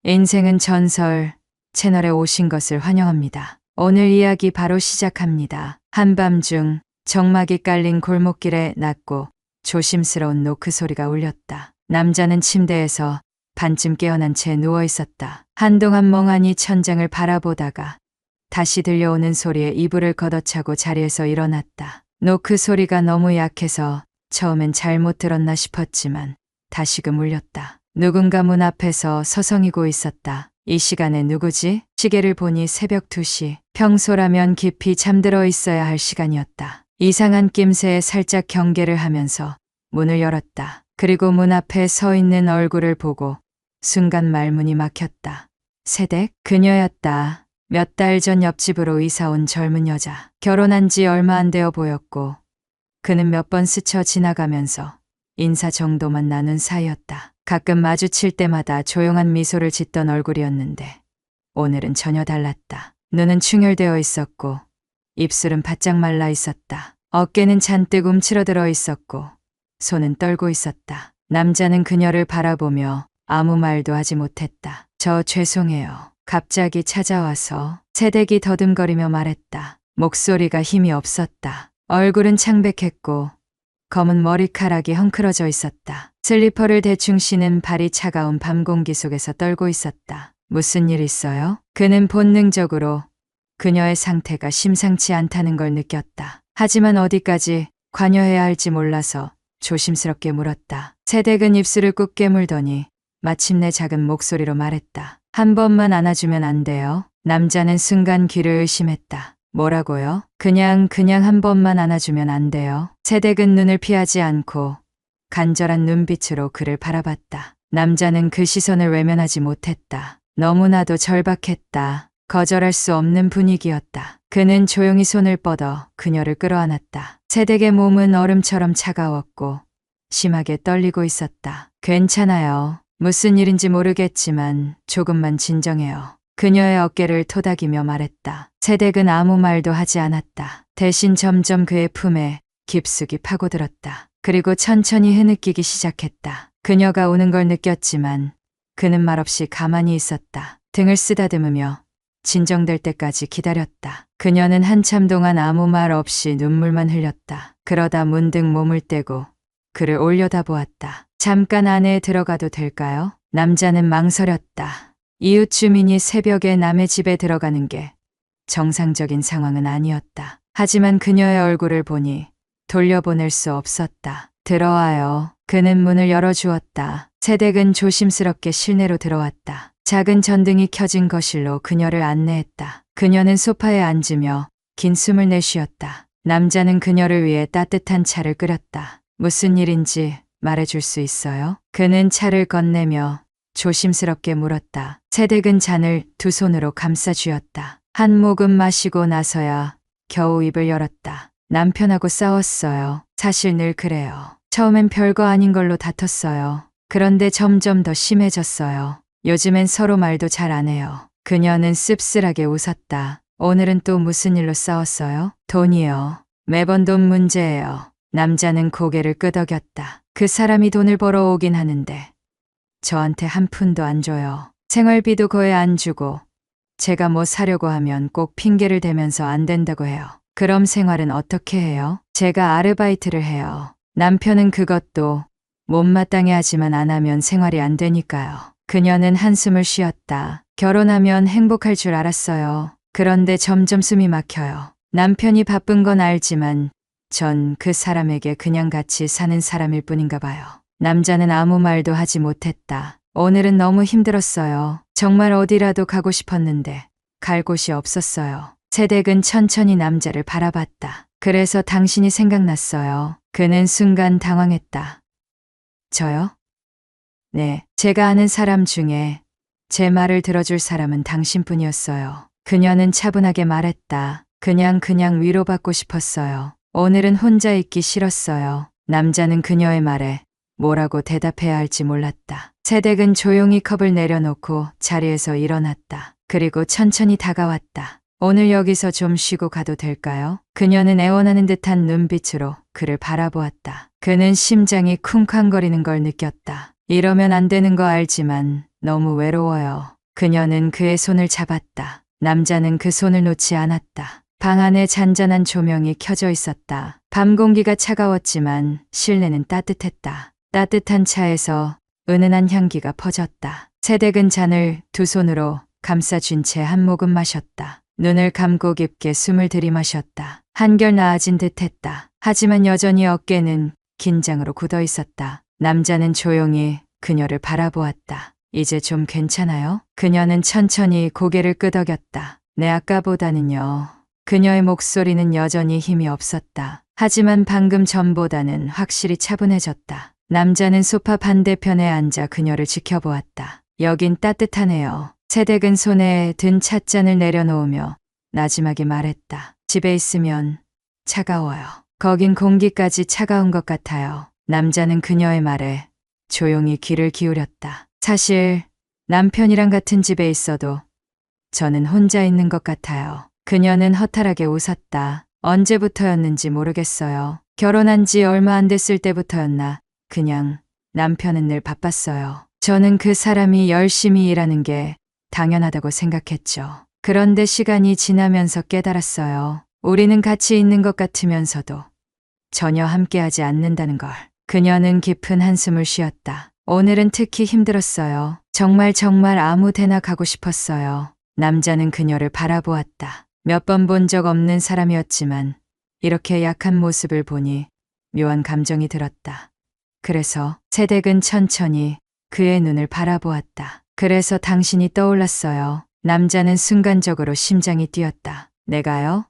인생은 전설 채널에 오신 것을 환영합니다. 오늘 이야기 바로 시작합니다. 한밤중 정막이 깔린 골목길에 낮고 조심스러운 노크 소리가 울렸다. 남자는 침대에서 반쯤 깨어난 채 누워 있었다. 한동안 멍하니 천장을 바라보다가 다시 들려오는 소리에 이불을 걷어차고 자리에서 일어났다. 노크 소리가 너무 약해서 처음엔 잘못 들었나 싶었지만 다시금 울렸다. 누군가 문 앞에서 서성이고 있었다. 이 시간에 누구지? 시계를 보니 새벽 2시. 평소라면 깊이 잠들어 있어야 할 시간이었다. 이상한 낌새에 살짝 경계를 하면서 문을 열었다. 그리고 문 앞에 서 있는 얼굴을 보고 순간 말문이 막혔다. 세댁? 그녀였다. 몇 달 전 옆집으로 이사 온 젊은 여자. 결혼한 지 얼마 안 되어 보였고 그는 몇 번 스쳐 지나가면서 인사 정도만 나눈 사이였다. 가끔 마주칠 때마다 조용한 미소를 짓던 얼굴이었는데 오늘은 전혀 달랐다. 눈은 충혈되어 있었고 입술은 바짝 말라 있었다. 어깨는 잔뜩 움츠러들어 있었고 손은 떨고 있었다. 남자는 그녀를 바라보며 아무 말도 하지 못했다. 저 죄송해요. 갑자기 찾아와서. 세댁이 더듬거리며 말했다. 목소리가 힘이 없었다. 얼굴은 창백했고 검은 머리카락이 헝클어져 있었다. 슬리퍼를 대충 신은 발이 차가운 밤 공기 속에서 떨고 있었다. 무슨 일 있어요? 그는 본능적으로 그녀의 상태가 심상치 않다는 걸 느꼈다. 하지만 어디까지 관여해야 할지 몰라서 조심스럽게 물었다. 세댁은 입술을 꾹 깨물더니 마침내 작은 목소리로 말했다. 한 번만 안아주면 안 돼요? 남자는 순간 귀를 의심했다. 뭐라고요? 그냥 한 번만 안아주면 안 돼요? 세댁은 눈을 피하지 않고 간절한 눈빛으로 그를 바라봤다. 남자는 그 시선을 외면하지 못했다. 너무나도 절박했다. 거절할 수 없는 분위기였다. 그는 조용히 손을 뻗어 그녀를 끌어안았다. 세댁의 몸은 얼음처럼 차가웠고 심하게 떨리고 있었다. 괜찮아요. 무슨 일인지 모르겠지만 조금만 진정해요. 그녀의 어깨를 토닥이며 말했다. 세댁은 아무 말도 하지 않았다. 대신 점점 그의 품에 깊숙이 파고들었다. 그리고 천천히 흐느끼기 시작했다. 그녀가 오는 걸 느꼈지만 그는 말없이 가만히 있었다. 등을 쓰다듬으며 진정될 때까지 기다렸다. 그녀는 한참 동안 아무 말 없이 눈물만 흘렸다. 그러다 문득 몸을 떼고 그를 올려다보았다. 잠깐 안에 들어가도 될까요? 남자는 망설였다. 이웃 주민이 새벽에 남의 집에 들어가는 게 정상적인 상황은 아니었다. 하지만 그녀의 얼굴을 보니 돌려보낼 수 없었다. 들어와요. 그는 문을 열어주었다. 세댁은 조심스럽게 실내로 들어왔다. 작은 전등이 켜진 거실로 그녀를 안내했다. 그녀는 소파에 앉으며 긴 숨을 내쉬었다. 남자는 그녀를 위해 따뜻한 차를 끓였다. 무슨 일인지 말해줄 수 있어요? 그는 차를 건네며 조심스럽게 물었다. 세댁은 잔을 두 손으로 감싸 쥐었다. 한 모금 마시고 나서야 겨우 입을 열었다. 남편하고 싸웠어요. 사실 늘 그래요. 처음엔 별거 아닌 걸로 다퉜어요. 그런데 점점 더 심해졌어요. 요즘엔 서로 말도 잘 안 해요. 그녀는 씁쓸하게 웃었다. 오늘은 또 무슨 일로 싸웠어요? 돈이요. 매번 돈 문제예요. 남자는 고개를 끄덕였다. 그 사람이 돈을 벌어오긴 하는데 저한테 한 푼도 안 줘요. 생활비도 거의 안 주고 제가 뭐 사려고 하면 꼭 핑계를 대면서 안 된다고 해요. 그럼 생활은 어떻게 해요? 제가 아르바이트를 해요. 남편은 그것도 못마땅해 하지만 안 하면 생활이 안 되니까요. 그녀는 한숨을 쉬었다. 결혼하면 행복할 줄 알았어요. 그런데 점점 숨이 막혀요. 남편이 바쁜 건 알지만 전 그 사람에게 그냥 같이 사는 사람일 뿐인가 봐요. 남자는 아무 말도 하지 못했다. 오늘은 너무 힘들었어요. 정말 어디라도 가고 싶었는데 갈 곳이 없었어요. 세댁은 천천히 남자를 바라봤다. 그래서 당신이 생각났어요. 그는 순간 당황했다. 저요? 네, 제가 아는 사람 중에 제 말을 들어줄 사람은 당신뿐이었어요. 그녀는 차분하게 말했다. 그냥 위로받고 싶었어요. 오늘은 혼자 있기 싫었어요. 남자는 그녀의 말에 뭐라고 대답해야 할지 몰랐다. 세댁은 조용히 컵을 내려놓고 자리에서 일어났다. 그리고 천천히 다가왔다. 오늘 여기서 좀 쉬고 가도 될까요? 그녀는 애원하는 듯한 눈빛으로 그를 바라보았다. 그는 심장이 쿵쾅거리는 걸 느꼈다. 이러면 안 되는 거 알지만 너무 외로워요. 그녀는 그의 손을 잡았다. 남자는 그 손을 놓지 않았다. 방 안에 잔잔한 조명이 켜져 있었다. 밤 공기가 차가웠지만 실내는 따뜻했다. 따뜻한 차에서 은은한 향기가 퍼졌다. 세댁은 잔을 두 손으로 감싸준 채 한 모금 마셨다. 눈을 감고 깊게 숨을 들이마셨다. 한결 나아진 듯했다. 하지만 여전히 어깨는 긴장으로 굳어 있었다. 남자는 조용히 그녀를 바라보았다. 이제 좀 괜찮아요? 그녀는 천천히 고개를 끄덕였다. 네, 아까보다는요. 그녀의 목소리는 여전히 힘이 없었다. 하지만 방금 전보다는 확실히 차분해졌다. 남자는 소파 반대편에 앉아 그녀를 지켜보았다. 여긴 따뜻하네요. 세댁은 손에 든 찻잔을 내려놓으며 나지막이 말했다. 집에 있으면 차가워요. 거긴 공기까지 차가운 것 같아요. 남자는 그녀의 말에 조용히 귀를 기울였다. 사실 남편이랑 같은 집에 있어도 저는 혼자 있는 것 같아요. 그녀는 허탈하게 웃었다. 언제부터였는지 모르겠어요. 결혼한 지 얼마 안 됐을 때부터였나. 그냥 남편은 늘 바빴어요. 저는 그 사람이 열심히 일하는 게 당연하다고 생각했죠. 그런데 시간이 지나면서 깨달았어요. 우리는 같이 있는 것 같으면서도 전혀 함께하지 않는다는 걸. 그녀는 깊은 한숨을 쉬었다. 오늘은 특히 힘들었어요. 정말 아무 데나 가고 싶었어요. 남자는 그녀를 바라보았다. 몇 번 본 적 없는 사람이었지만 이렇게 약한 모습을 보니 묘한 감정이 들었다. 그래서 세댁은 천천히 그의 눈을 바라보았다. 그래서 당신이 떠올랐어요. 남자는 순간적으로 심장이 뛰었다. 내가요?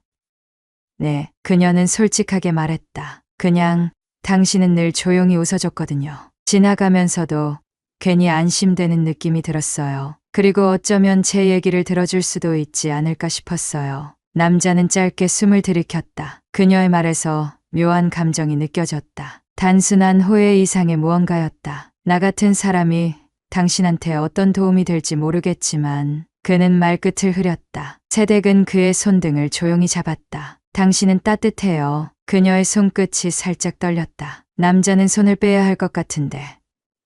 네, 그녀는 솔직하게 말했다. 그냥 당신은 늘 조용히 웃어줬거든요. 지나가면서도 괜히 안심되는 느낌이 들었어요. 그리고 어쩌면 제 얘기를 들어줄 수도 있지 않을까 싶었어요. 남자는 짧게 숨을 들이켰다. 그녀의 말에서 묘한 감정이 느껴졌다. 단순한 호의 이상의 무언가였다. 나 같은 사람이 당신한테 어떤 도움이 될지 모르겠지만 그는 말끝을 흐렸다. 세댁은 그의 손등을 조용히 잡았다. 당신은 따뜻해요. 그녀의 손끝이 살짝 떨렸다. 남자는 손을 빼야 할 것 같은데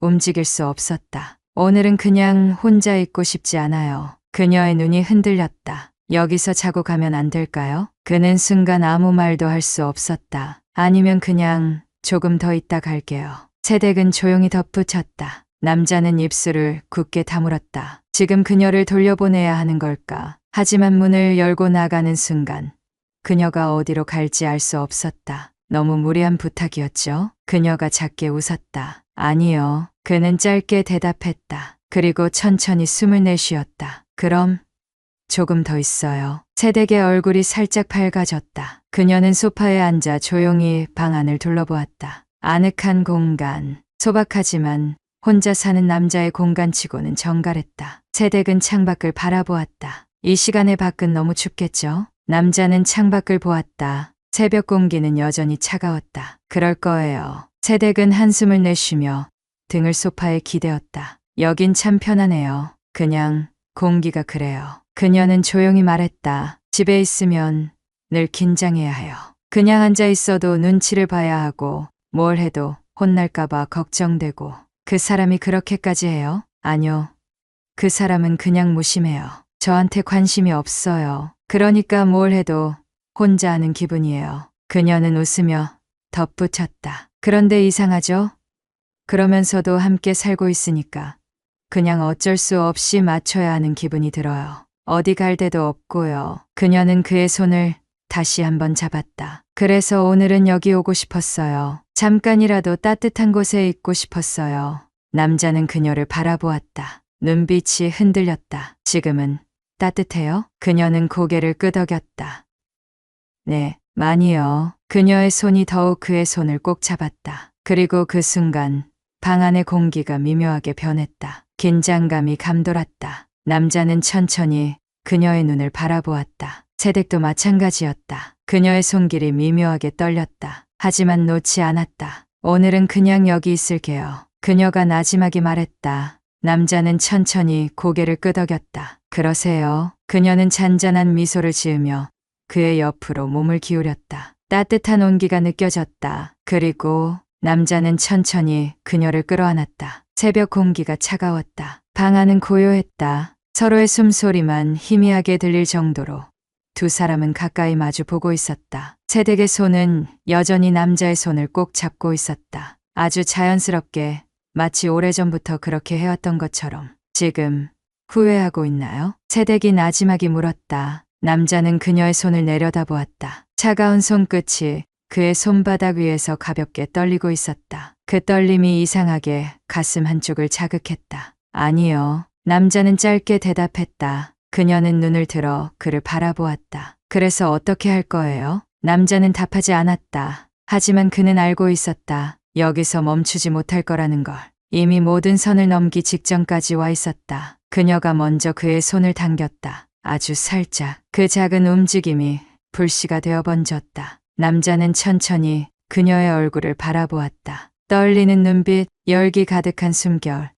움직일 수 없었다. 오늘은 그냥 혼자 있고 싶지 않아요. 그녀의 눈이 흔들렸다. 여기서 자고 가면 안 될까요? 그는 순간 아무 말도 할 수 없었다. 아니면 그냥 조금 더 있다 갈게요. 세댁은 조용히 덧붙였다. 남자는 입술을 굳게 다물었다. 지금 그녀를 돌려보내야 하는 걸까? 하지만 문을 열고 나가는 순간 그녀가 어디로 갈지 알 수 없었다. 너무 무리한 부탁이었죠? 그녀가 작게 웃었다. 아니요. 그는 짧게 대답했다. 그리고 천천히 숨을 내쉬었다. 그럼 조금 더 있어요. 세댁의 얼굴이 살짝 밝아졌다. 그녀는 소파에 앉아 조용히 방 안을 둘러보았다. 아늑한 공간, 소박하지만 혼자 사는 남자의 공간치고는 정갈했다. 세댁은 창밖을 바라보았다. 이 시간에 밖은 너무 춥겠죠? 남자는 창밖을 보았다. 새벽 공기는 여전히 차가웠다. 그럴 거예요. 세댁은 한숨을 내쉬며 등을 소파에 기대었다. 여긴 참 편하네요. 그냥 공기가 그래요. 그녀는 조용히 말했다. 집에 있으면 늘 긴장해야 해요. 그냥 앉아 있어도 눈치를 봐야 하고 뭘 해도 혼날까봐 걱정되고. 그 사람이 그렇게까지 해요? 아니요. 그 사람은 그냥 무심해요. 저한테 관심이 없어요. 그러니까 뭘 해도 혼자 하는 기분이에요. 그녀는 웃으며 덧붙였다. 그런데 이상하죠? 그러면서도 함께 살고 있으니까 그냥 어쩔 수 없이 맞춰야 하는 기분이 들어요. 어디 갈 데도 없고요. 그녀는 그의 손을 다시 한번 잡았다. 그래서 오늘은 여기 오고 싶었어요. 잠깐이라도 따뜻한 곳에 있고 싶었어요. 남자는 그녀를 바라보았다. 눈빛이 흔들렸다. 지금은 따뜻해요? 그녀는 고개를 끄덕였다. 네, 많이요. 그녀의 손이 더욱 그의 손을 꼭 잡았다. 그리고 그 순간 방 안의 공기가 미묘하게 변했다. 긴장감이 감돌았다. 남자는 천천히 그녀의 눈을 바라보았다. 세댁도 마찬가지였다. 그녀의 손길이 미묘하게 떨렸다. 하지만 놓지 않았다. 오늘은 그냥 여기 있을게요. 그녀가 나지막이 말했다. 남자는 천천히 고개를 끄덕였다. 그러세요. 그녀는 잔잔한 미소를 지으며 그의 옆으로 몸을 기울였다. 따뜻한 온기가 느껴졌다. 그리고 남자는 천천히 그녀를 끌어안았다. 새벽 공기가 차가웠다. 방 안은 고요했다. 서로의 숨소리만 희미하게 들릴 정도로 두 사람은 가까이 마주 보고 있었다. 세댁의 손은 여전히 남자의 손을 꼭 잡고 있었다. 아주 자연스럽게 마치 오래전부터 그렇게 해왔던 것처럼. 지금 후회하고 있나요? 세댁이 나지막이 물었다. 남자는 그녀의 손을 내려다보았다. 차가운 손끝이 그의 손바닥 위에서 가볍게 떨리고 있었다. 그 떨림이 이상하게 가슴 한쪽을 자극했다. 아니요. 남자는 짧게 대답했다. 그녀는 눈을 들어 그를 바라보았다. 그래서 어떻게 할 거예요? 남자는 답하지 않았다. 하지만 그는 알고 있었다. 여기서 멈추지 못할 거라는 걸. 이미 모든 선을 넘기 직전까지 와 있었다. 그녀가 먼저 그의 손을 당겼다. 아주 살짝. 그 작은 움직임이 불씨가 되어 번졌다. 남자는 천천히 그녀의 얼굴을 바라보았다. 떨리는 눈빛, 열기 가득한 숨결,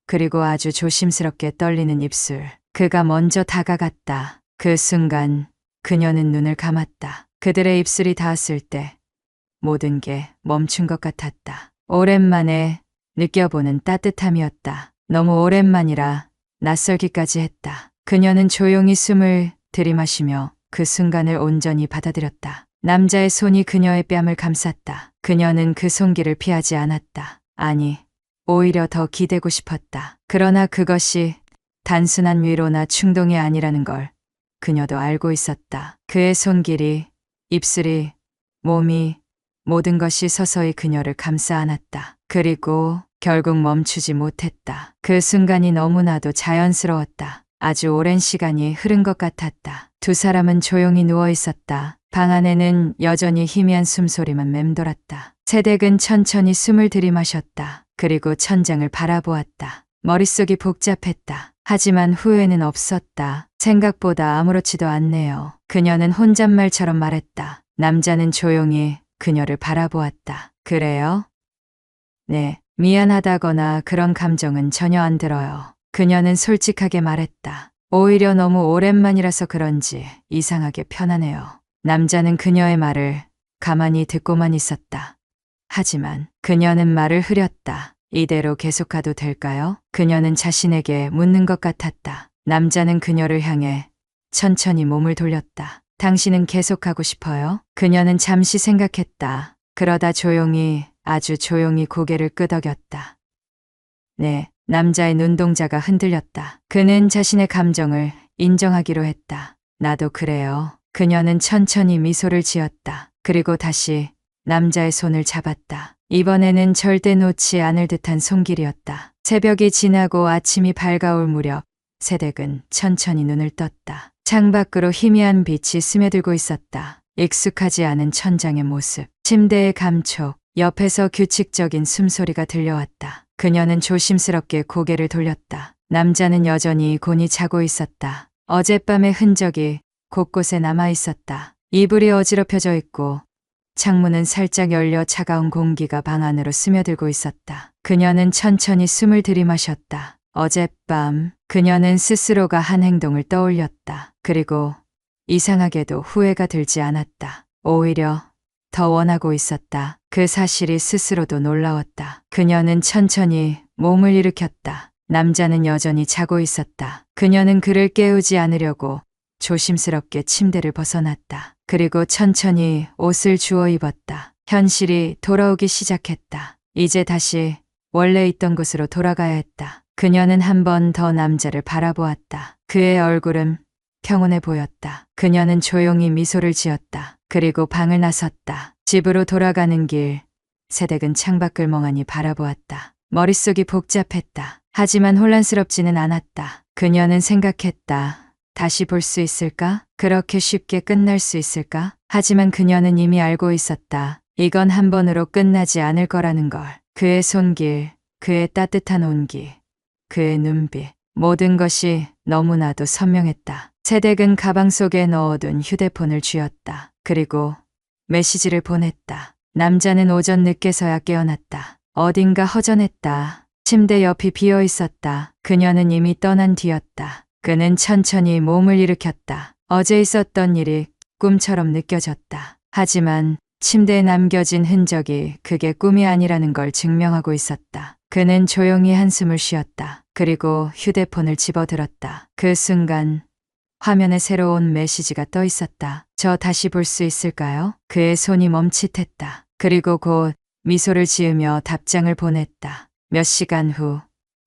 그리고 아주 조심스럽게 떨리는 입술. 그가 먼저 다가갔다. 그 순간 그녀는 눈을 감았다. 그들의 입술이 닿았을 때 모든 게 멈춘 것 같았다. 오랜만에 느껴보는 따뜻함이었다. 너무 오랜만이라 낯설기까지 했다. 그녀는 조용히 숨을 들이마시며 그 순간을 온전히 받아들였다. 남자의 손이 그녀의 뺨을 감쌌다. 그녀는 그 손길을 피하지 않았다. 아니, 오히려 더 기대고 싶었다. 그러나 그것이 단순한 위로나 충동이 아니라는 걸 그녀도 알고 있었다. 그의 손길이, 입술이, 몸이, 모든 것이 서서히 그녀를 감싸 안았다. 그리고 결국 멈추지 못했다. 그 순간이 너무나도 자연스러웠다. 아주 오랜 시간이 흐른 것 같았다. 두 사람은 조용히 누워 있었다. 방 안에는 여전히 희미한 숨소리만 맴돌았다. 세댁은 천천히 숨을 들이마셨다. 그리고 천장을 바라보았다. 머릿속이 복잡했다. 하지만 후회는 없었다. 생각보다 아무렇지도 않네요. 그녀는 혼잣말처럼 말했다. 남자는 조용히 그녀를 바라보았다. 그래요? 네, 미안하다거나 그런 감정은 전혀 안 들어요. 그녀는 솔직하게 말했다. 오히려 너무 오랜만이라서 그런지 이상하게 편하네요. 남자는 그녀의 말을 가만히 듣고만 있었다. 하지만 그녀는 말을 흐렸다. 이대로 계속가도 될까요? 그녀는 자신에게 묻는 것 같았다. 남자는 그녀를 향해 천천히 몸을 돌렸다. 당신은 계속하고 싶어요? 그녀는 잠시 생각했다. 그러다 조용히, 아주 조용히 고개를 끄덕였다. 네, 남자의 눈동자가 흔들렸다. 그는 자신의 감정을 인정하기로 했다. 나도 그래요. 그녀는 천천히 미소를 지었다. 그리고 다시 남자의 손을 잡았다. 이번에는 절대 놓지 않을 듯한 손길이었다. 새벽이 지나고 아침이 밝아올 무렵 세댁은 천천히 눈을 떴다. 창밖으로 희미한 빛이 스며들고 있었다. 익숙하지 않은 천장의 모습, 침대의 감촉, 옆에서 규칙적인 숨소리가 들려왔다. 그녀는 조심스럽게 고개를 돌렸다. 남자는 여전히 곤히 자고 있었다. 어젯밤의 흔적이 곳곳에 남아 있었다. 이불이 어지럽혀져 있고 창문은 살짝 열려 차가운 공기가 방 안으로 스며들고 있었다. 그녀는 천천히 숨을 들이마셨다. 어젯밤 그녀는 스스로가 한 행동을 떠올렸다. 그리고 이상하게도 후회가 들지 않았다. 오히려 더 원하고 있었다. 그 사실이 스스로도 놀라웠다. 그녀는 천천히 몸을 일으켰다. 남자는 여전히 자고 있었다. 그녀는 그를 깨우지 않으려고 조심스럽게 침대를 벗어났다. 그리고 천천히 옷을 주워 입었다. 현실이 돌아오기 시작했다. 이제 다시 원래 있던 곳으로 돌아가야 했다. 그녀는 한 번 더 남자를 바라보았다. 그의 얼굴은 평온해 보였다. 그녀는 조용히 미소를 지었다. 그리고 방을 나섰다. 집으로 돌아가는 길, 세댁은 창밖을 멍하니 바라보았다. 머릿속이 복잡했다. 하지만 혼란스럽지는 않았다. 그녀는 생각했다. 다시 볼 수 있을까? 그렇게 쉽게 끝날 수 있을까? 하지만 그녀는 이미 알고 있었다. 이건 한 번으로 끝나지 않을 거라는 걸. 그의 손길, 그의 따뜻한 온기, 그의 눈빛, 모든 것이 너무나도 선명했다. 세댁은 가방 속에 넣어둔 휴대폰을 쥐었다. 그리고 메시지를 보냈다. 남자는 오전 늦게서야 깨어났다. 어딘가 허전했다. 침대 옆이 비어 있었다. 그녀는 이미 떠난 뒤였다. 그는 천천히 몸을 일으켰다. 어제 있었던 일이 꿈처럼 느껴졌다. 하지만 침대에 남겨진 흔적이 그게 꿈이 아니라는 걸 증명하고 있었다. 그는 조용히 한숨을 쉬었다. 그리고 휴대폰을 집어들었다. 그 순간 화면에 새로운 메시지가 떠 있었다. 저 다시 볼 수 있을까요? 그의 손이 멈칫했다. 그리고 곧 미소를 지으며 답장을 보냈다. 몇 시간 후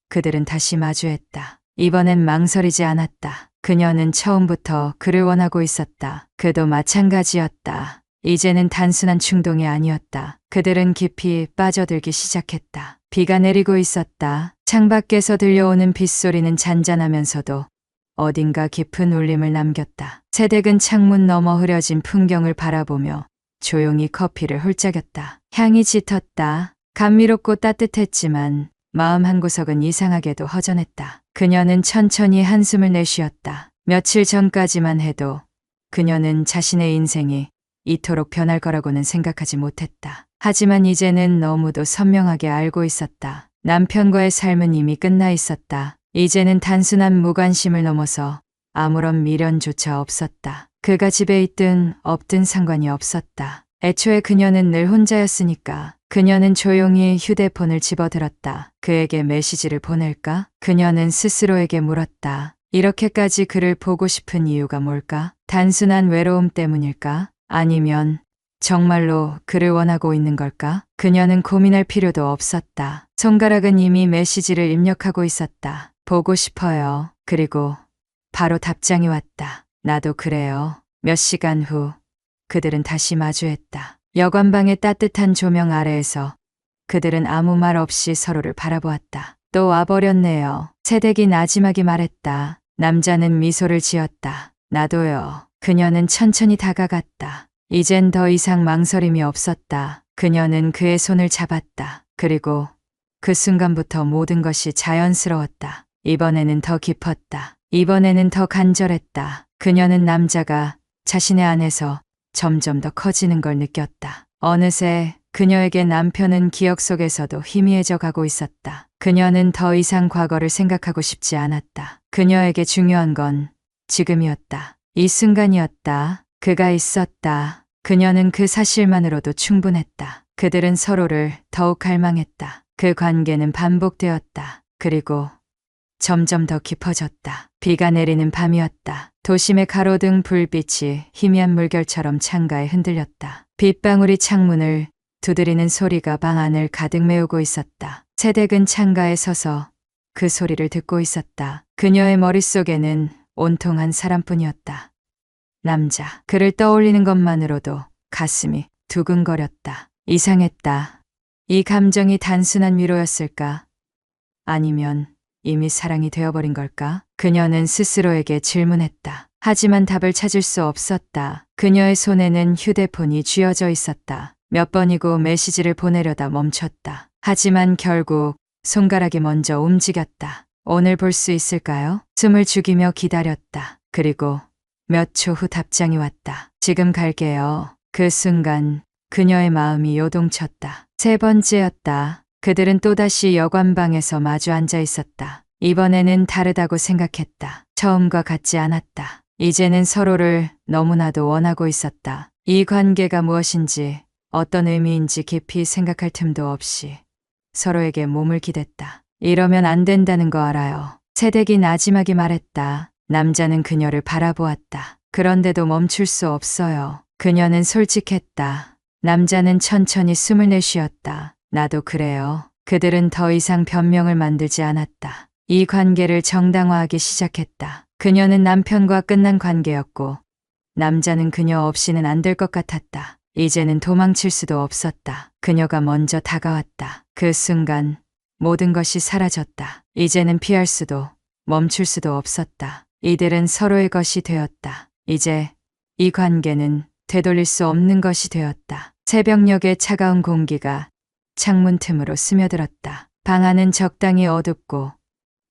그들은 다시 마주했다. 이번엔 망설이지 않았다. 그녀는 처음부터 그를 원하고 있었다. 그도 마찬가지였다. 이제는 단순한 충동이 아니었다. 그들은 깊이 빠져들기 시작했다. 비가 내리고 있었다. 창밖에서 들려오는 빗소리는 잔잔하면서도 어딘가 깊은 울림을 남겼다. 세댁은 창문 너머 흐려진 풍경을 바라보며 조용히 커피를 홀짝였다. 향이 짙었다. 감미롭고 따뜻했지만 마음 한구석은 이상하게도 허전했다. 그녀는 천천히 한숨을 내쉬었다. 며칠 전까지만 해도 그녀는 자신의 인생이 이토록 변할 거라고는 생각하지 못했다. 하지만 이제는 너무도 선명하게 알고 있었다. 남편과의 삶은 이미 끝나 있었다. 이제는 단순한 무관심을 넘어서 아무런 미련조차 없었다. 그가 집에 있든 없든 상관이 없었다. 애초에 그녀는 늘 혼자였으니까. 그녀는 조용히 휴대폰을 집어들었다. 그에게 메시지를 보낼까? 그녀는 스스로에게 물었다. 이렇게까지 그를 보고 싶은 이유가 뭘까? 단순한 외로움 때문일까? 아니면 정말로 그를 원하고 있는 걸까? 그녀는 고민할 필요도 없었다. 손가락은 이미 메시지를 입력하고 있었다. 보고 싶어요. 그리고 바로 답장이 왔다. 나도 그래요. 몇 시간 후 그들은 다시 마주했다. 여관방의 따뜻한 조명 아래에서 그들은 아무 말 없이 서로를 바라보았다. 또 와버렸네요. 세댁이 나지막이 말했다. 남자는 미소를 지었다. 나도요. 그녀는 천천히 다가갔다. 이젠 더 이상 망설임이 없었다. 그녀는 그의 손을 잡았다. 그리고 그 순간부터 모든 것이 자연스러웠다. 이번에는 더 깊었다. 이번에는 더 간절했다. 그녀는 남자가 자신의 안에서 점점 더 커지는 걸 느꼈다. 어느새 그녀에게 남편은 기억 속에서도 희미해져 가고 있었다. 그녀는 더 이상 과거를 생각하고 싶지 않았다. 그녀에게 중요한 건 지금이었다. 이 순간이었다. 그가 있었다. 그녀는 그 사실만으로도 충분했다. 그들은 서로를 더욱 갈망했다. 그 관계는 반복되었다. 그리고 점점 더 깊어졌다. 비가 내리는 밤이었다. 도심의 가로등 불빛이 희미한 물결처럼 창가에 흔들렸다. 빗방울이 창문을 두드리는 소리가 방 안을 가득 메우고 있었다. 세댁은 창가에 서서 그 소리를 듣고 있었다. 그녀의 머릿속에는 온통 한 사람뿐이었다. 남자. 그를 떠올리는 것만으로도 가슴이 두근거렸다. 이상했다. 이 감정이 단순한 위로였을까? 아니면 이미 사랑이 되어버린 걸까? 그녀는 스스로에게 질문했다. 하지만 답을 찾을 수 없었다. 그녀의 손에는 휴대폰이 쥐어져 있었다. 몇 번이고 메시지를 보내려다 멈췄다. 하지만 결국 손가락이 먼저 움직였다. 오늘 볼 수 있을까요? 숨을 죽이며 기다렸다. 그리고 몇 초 후 답장이 왔다. 지금 갈게요. 그 순간 그녀의 마음이 요동쳤다. 세 번째였다. 그들은 또다시 여관방에서 마주 앉아 있었다. 이번에는 다르다고 생각했다. 처음과 같지 않았다. 이제는 서로를 너무나도 원하고 있었다. 이 관계가 무엇인지, 어떤 의미인지 깊이 생각할 틈도 없이 서로에게 몸을 기댔다. 이러면 안 된다는 거 알아요. 세댁이 나지막이 말했다. 남자는 그녀를 바라보았다. 그런데도 멈출 수 없어요. 그녀는 솔직했다. 남자는 천천히 숨을 내쉬었다. 나도 그래요. 그들은 더 이상 변명을 만들지 않았다. 이 관계를 정당화하기 시작했다. 그녀는 남편과 끝난 관계였고 남자는 그녀 없이는 안 될 것 같았다. 이제는 도망칠 수도 없었다. 그녀가 먼저 다가왔다. 그 순간 모든 것이 사라졌다. 이제는 피할 수도 멈출 수도 없었다. 이들은 서로의 것이 되었다. 이제 이 관계는 되돌릴 수 없는 것이 되었다. 새벽녘의 차가운 공기가 창문 틈으로 스며들었다. 방 안은 적당히 어둡고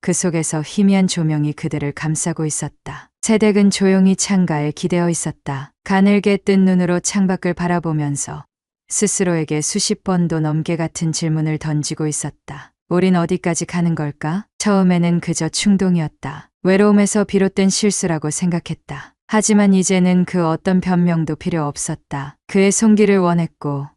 그 속에서 희미한 조명이 그들을 감싸고 있었다. 세댁은 조용히 창가에 기대어 있었다. 가늘게 뜬 눈으로 창밖을 바라보면서 스스로에게 수십 번도 넘게 같은 질문을 던지고 있었다. 우린 어디까지 가는 걸까? 처음에는 그저 충동이었다. 외로움에서 비롯된 실수라고 생각했다. 하지만 이제는 그 어떤 변명도 필요 없었다. 그의 손길을 원했고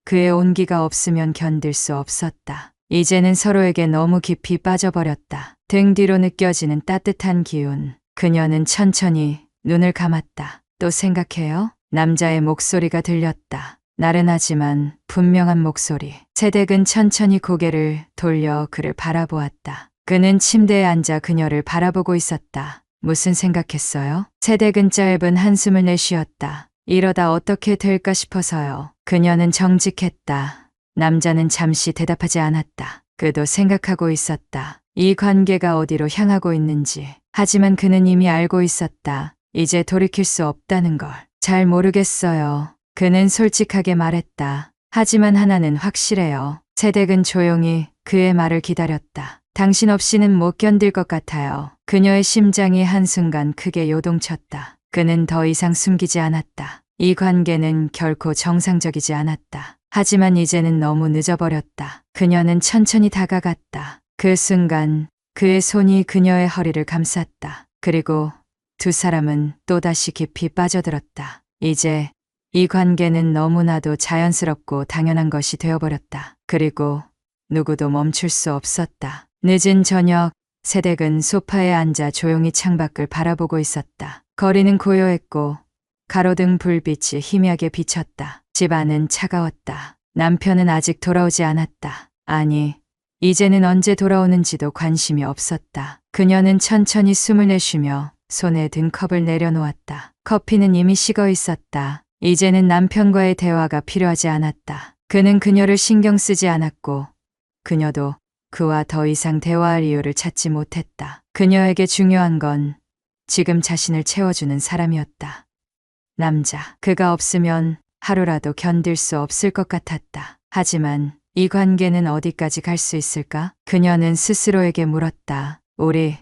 그의 온기가 없으면 견딜 수 없었다. 이제는 서로에게 너무 깊이 빠져버렸다. 등 뒤로 느껴지는 따뜻한 기운. 그녀는 천천히 눈을 감았다. 또 생각해요? 남자의 목소리가 들렸다. 나른하지만 분명한 목소리. 세댁은 천천히 고개를 돌려 그를 바라보았다. 그는 침대에 앉아 그녀를 바라보고 있었다. 무슨 생각했어요? 세댁은 짧은 한숨을 내쉬었다. 이러다 어떻게 될까 싶어서요. 그녀는 정직했다. 남자는 잠시 대답하지 않았다. 그도 생각하고 있었다. 이 관계가 어디로 향하고 있는지. 하지만 그는 이미 알고 있었다. 이제 돌이킬 수 없다는 걸. 잘 모르겠어요. 그는 솔직하게 말했다. 하지만 하나는 확실해요. 세댁은 조용히 그의 말을 기다렸다. 당신 없이는 못 견딜 것 같아요. 그녀의 심장이 한순간 크게 요동쳤다. 그는 더 이상 숨기지 않았다. 이 관계는 결코 정상적이지 않았다. 하지만 이제는 너무 늦어버렸다. 그녀는 천천히 다가갔다. 그 순간 그의 손이 그녀의 허리를 감쌌다. 그리고 두 사람은 또다시 깊이 빠져들었다. 이제 이 관계는 너무나도 자연스럽고 당연한 것이 되어버렸다. 그리고 누구도 멈출 수 없었다. 늦은 저녁, 세댁은 소파에 앉아 조용히 창밖을 바라보고 있었다. 거리는 고요했고 가로등 불빛이 희미하게 비쳤다. 집안은 차가웠다. 남편은 아직 돌아오지 않았다. 아니, 이제는 언제 돌아오는지도 관심이 없었다. 그녀는 천천히 숨을 내쉬며 손에 든 컵을 내려놓았다. 커피는 이미 식어 있었다. 이제는 남편과의 대화가 필요하지 않았다. 그는 그녀를 신경 쓰지 않았고 그녀도 그와 더 이상 대화할 이유를 찾지 못했다. 그녀에게 중요한 건 지금 자신을 채워주는 사람이었다. 남자. 그가 없으면 하루라도 견딜 수 없을 것 같았다. 하지만 이 관계는 어디까지 갈 수 있을까? 그녀는 스스로에게 물었다. 우리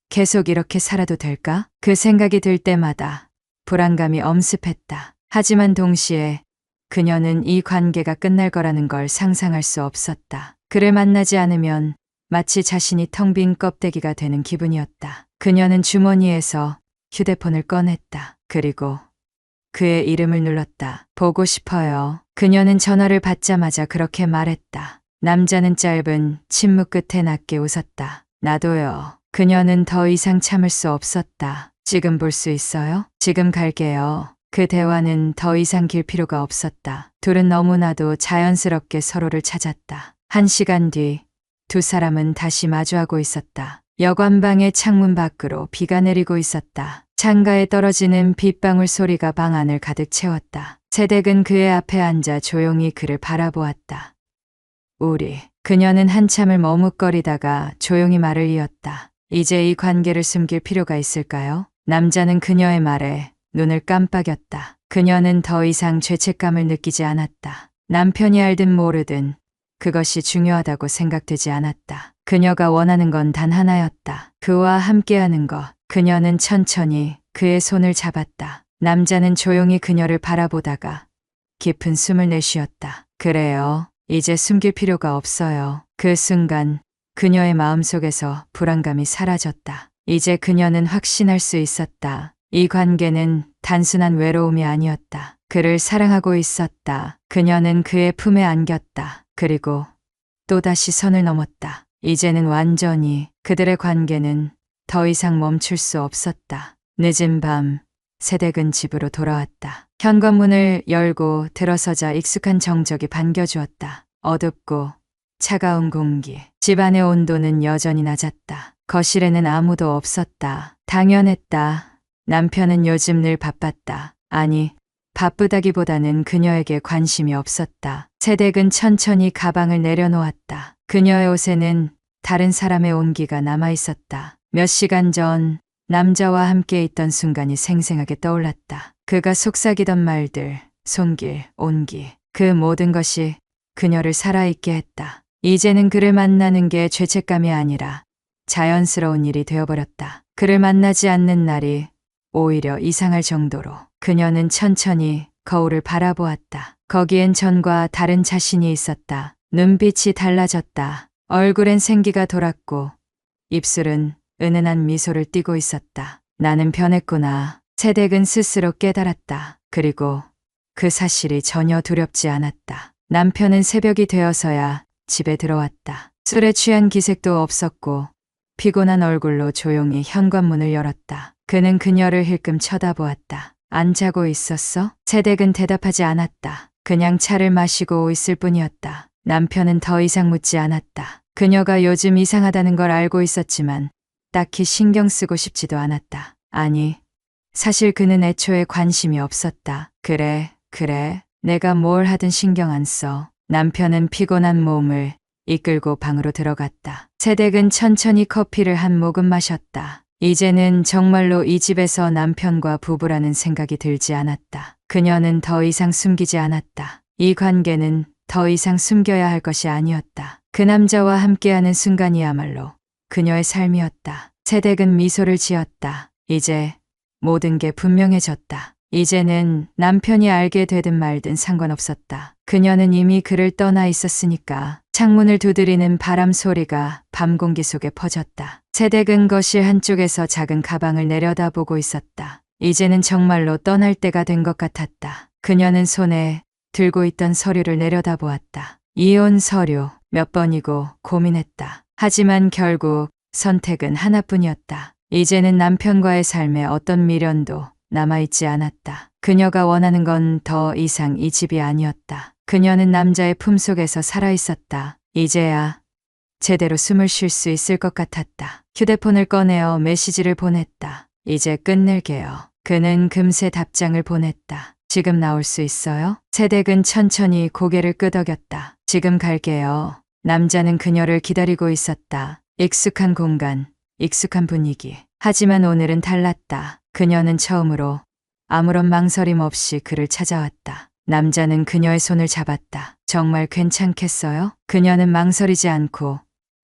계속 이렇게 살아도 될까? 그 생각이 들 때마다 불안감이 엄습했다. 하지만 동시에 그녀는 이 관계가 끝날 거라는 걸 상상할 수 없었다. 그를 만나지 않으면 마치 자신이 텅 빈 껍데기가 되는 기분이었다. 그녀는 주머니에서 휴대폰을 꺼냈다. 그리고 그의 이름을 눌렀다. 보고 싶어요. 그녀는 전화를 받자마자 그렇게 말했다. 남자는 짧은 침묵 끝에 낮게 웃었다. 나도요. 그녀는 더 이상 참을 수 없었다. 지금 볼 수 있어요? 지금 갈게요. 그 대화는 더 이상 길 필요가 없었다. 둘은 너무나도 자연스럽게 서로를 찾았다. 1시간 뒤, 두 사람은 다시 마주하고 있었다. 여관방의 창문 밖으로 비가 내리고 있었다. 창가에 떨어지는 빗방울 소리가 방 안을 가득 채웠다. 세댁은 그의 앞에 앉아 조용히 그를 바라보았다. 우리. 그녀는 한참을 머뭇거리다가 조용히 말을 이었다. 이제 이 관계를 숨길 필요가 있을까요? 남자는 그녀의 말에 눈을 깜빡였다. 그녀는 더 이상 죄책감을 느끼지 않았다. 남편이 알든 모르든 그것이 중요하다고 생각되지 않았다. 그녀가 원하는 건 단 하나였다. 그와 함께하는 것. 그녀는 천천히 그의 손을 잡았다. 남자는 조용히 그녀를 바라보다가 깊은 숨을 내쉬었다. 그래요. 이제 숨길 필요가 없어요. 그 순간 그녀의 마음속에서 불안감이 사라졌다. 이제 그녀는 확신할 수 있었다. 이 관계는 단순한 외로움이 아니었다. 그를 사랑하고 있었다. 그녀는 그의 품에 안겼다. 그리고 또다시 선을 넘었다. 이제는 완전히 그들의 관계는 더 이상 멈출 수 없었다. 늦은 밤, 세댁은 집으로 돌아왔다. 현관문을 열고 들어서자 익숙한 정적이 반겨주었다. 어둡고 차가운 공기. 집안의 온도는 여전히 낮았다. 거실에는 아무도 없었다. 당연했다. 남편은 요즘 늘 바빴다. 아니, 바쁘다기보다는 그녀에게 관심이 없었다. 세댁은 천천히 가방을 내려놓았다. 그녀의 옷에는 다른 사람의 온기가 남아있었다. 몇 시간 전 남자와 함께 있던 순간이 생생하게 떠올랐다. 그가 속삭이던 말들, 손길, 온기, 그 모든 것이 그녀를 살아있게 했다. 이제는 그를 만나는 게 죄책감이 아니라 자연스러운 일이 되어버렸다. 그를 만나지 않는 날이 오히려 이상할 정도로. 그녀는 천천히 거울을 바라보았다. 거기엔 전과 다른 자신이 있었다. 눈빛이 달라졌다. 얼굴엔 생기가 돌았고 입술은 은은한 미소를 띠고 있었다. 나는 변했구나. 세댁은 스스로 깨달았다. 그리고 그 사실이 전혀 두렵지 않았다. 남편은 새벽이 되어서야 집에 들어왔다. 술에 취한 기색도 없었고 피곤한 얼굴로 조용히 현관문을 열었다. 그는 그녀를 힐끔 쳐다보았다. 안 자고 있었어? 세댁은 대답하지 않았다. 그냥 차를 마시고 있을 뿐이었다. 남편은 더 이상 묻지 않았다. 그녀가 요즘 이상하다는 걸 알고 있었지만 딱히 신경 쓰고 싶지도 않았다. 아니, 사실 그는 애초에 관심이 없었다. 그래, 내가 뭘 하든 신경 안 써. 남편은 피곤한 몸을 이끌고 방으로 들어갔다. 세댁은 천천히 커피를 한 모금 마셨다. 이제는 정말로 이 집에서 남편과 부부라는 생각이 들지 않았다. 그녀는 더 이상 숨기지 않았다. 이 관계는 더 이상 숨겨야 할 것이 아니었다. 그 남자와 함께하는 순간이야말로 그녀의 삶이었다. 세댁은 미소를 지었다. 이제 모든 게 분명해졌다. 이제는 남편이 알게 되든 말든 상관없었다. 그녀는 이미 그를 떠나 있었으니까. 창문을 두드리는 바람 소리가 밤 공기 속에 퍼졌다. 세댁은 거실 한쪽에서 작은 가방을 내려다보고 있었다. 이제는 정말로 떠날 때가 된 것 같았다. 그녀는 손에 들고 있던 서류를 내려다보았다. 이혼 서류 몇 번이고 고민했다. 하지만 결국 선택은 하나뿐이었다. 이제는 남편과의 삶에 어떤 미련도 남아있지 않았다. 그녀가 원하는 건 더 이상 이 집이 아니었다. 그녀는 남자의 품속에서 살아있었다. 이제야 제대로 숨을 쉴 수 있을 것 같았다. 휴대폰을 꺼내어 메시지를 보냈다. 이제 끝낼게요. 그는 금세 답장을 보냈다. 지금 나올 수 있어요? 세댁은 천천히 고개를 끄덕였다. 지금 갈게요. 남자는 그녀를 기다리고 있었다. 익숙한 공간, 익숙한 분위기. 하지만 오늘은 달랐다. 그녀는 처음으로 아무런 망설임 없이 그를 찾아왔다. 남자는 그녀의 손을 잡았다. 정말 괜찮겠어요? 그녀는 망설이지 않고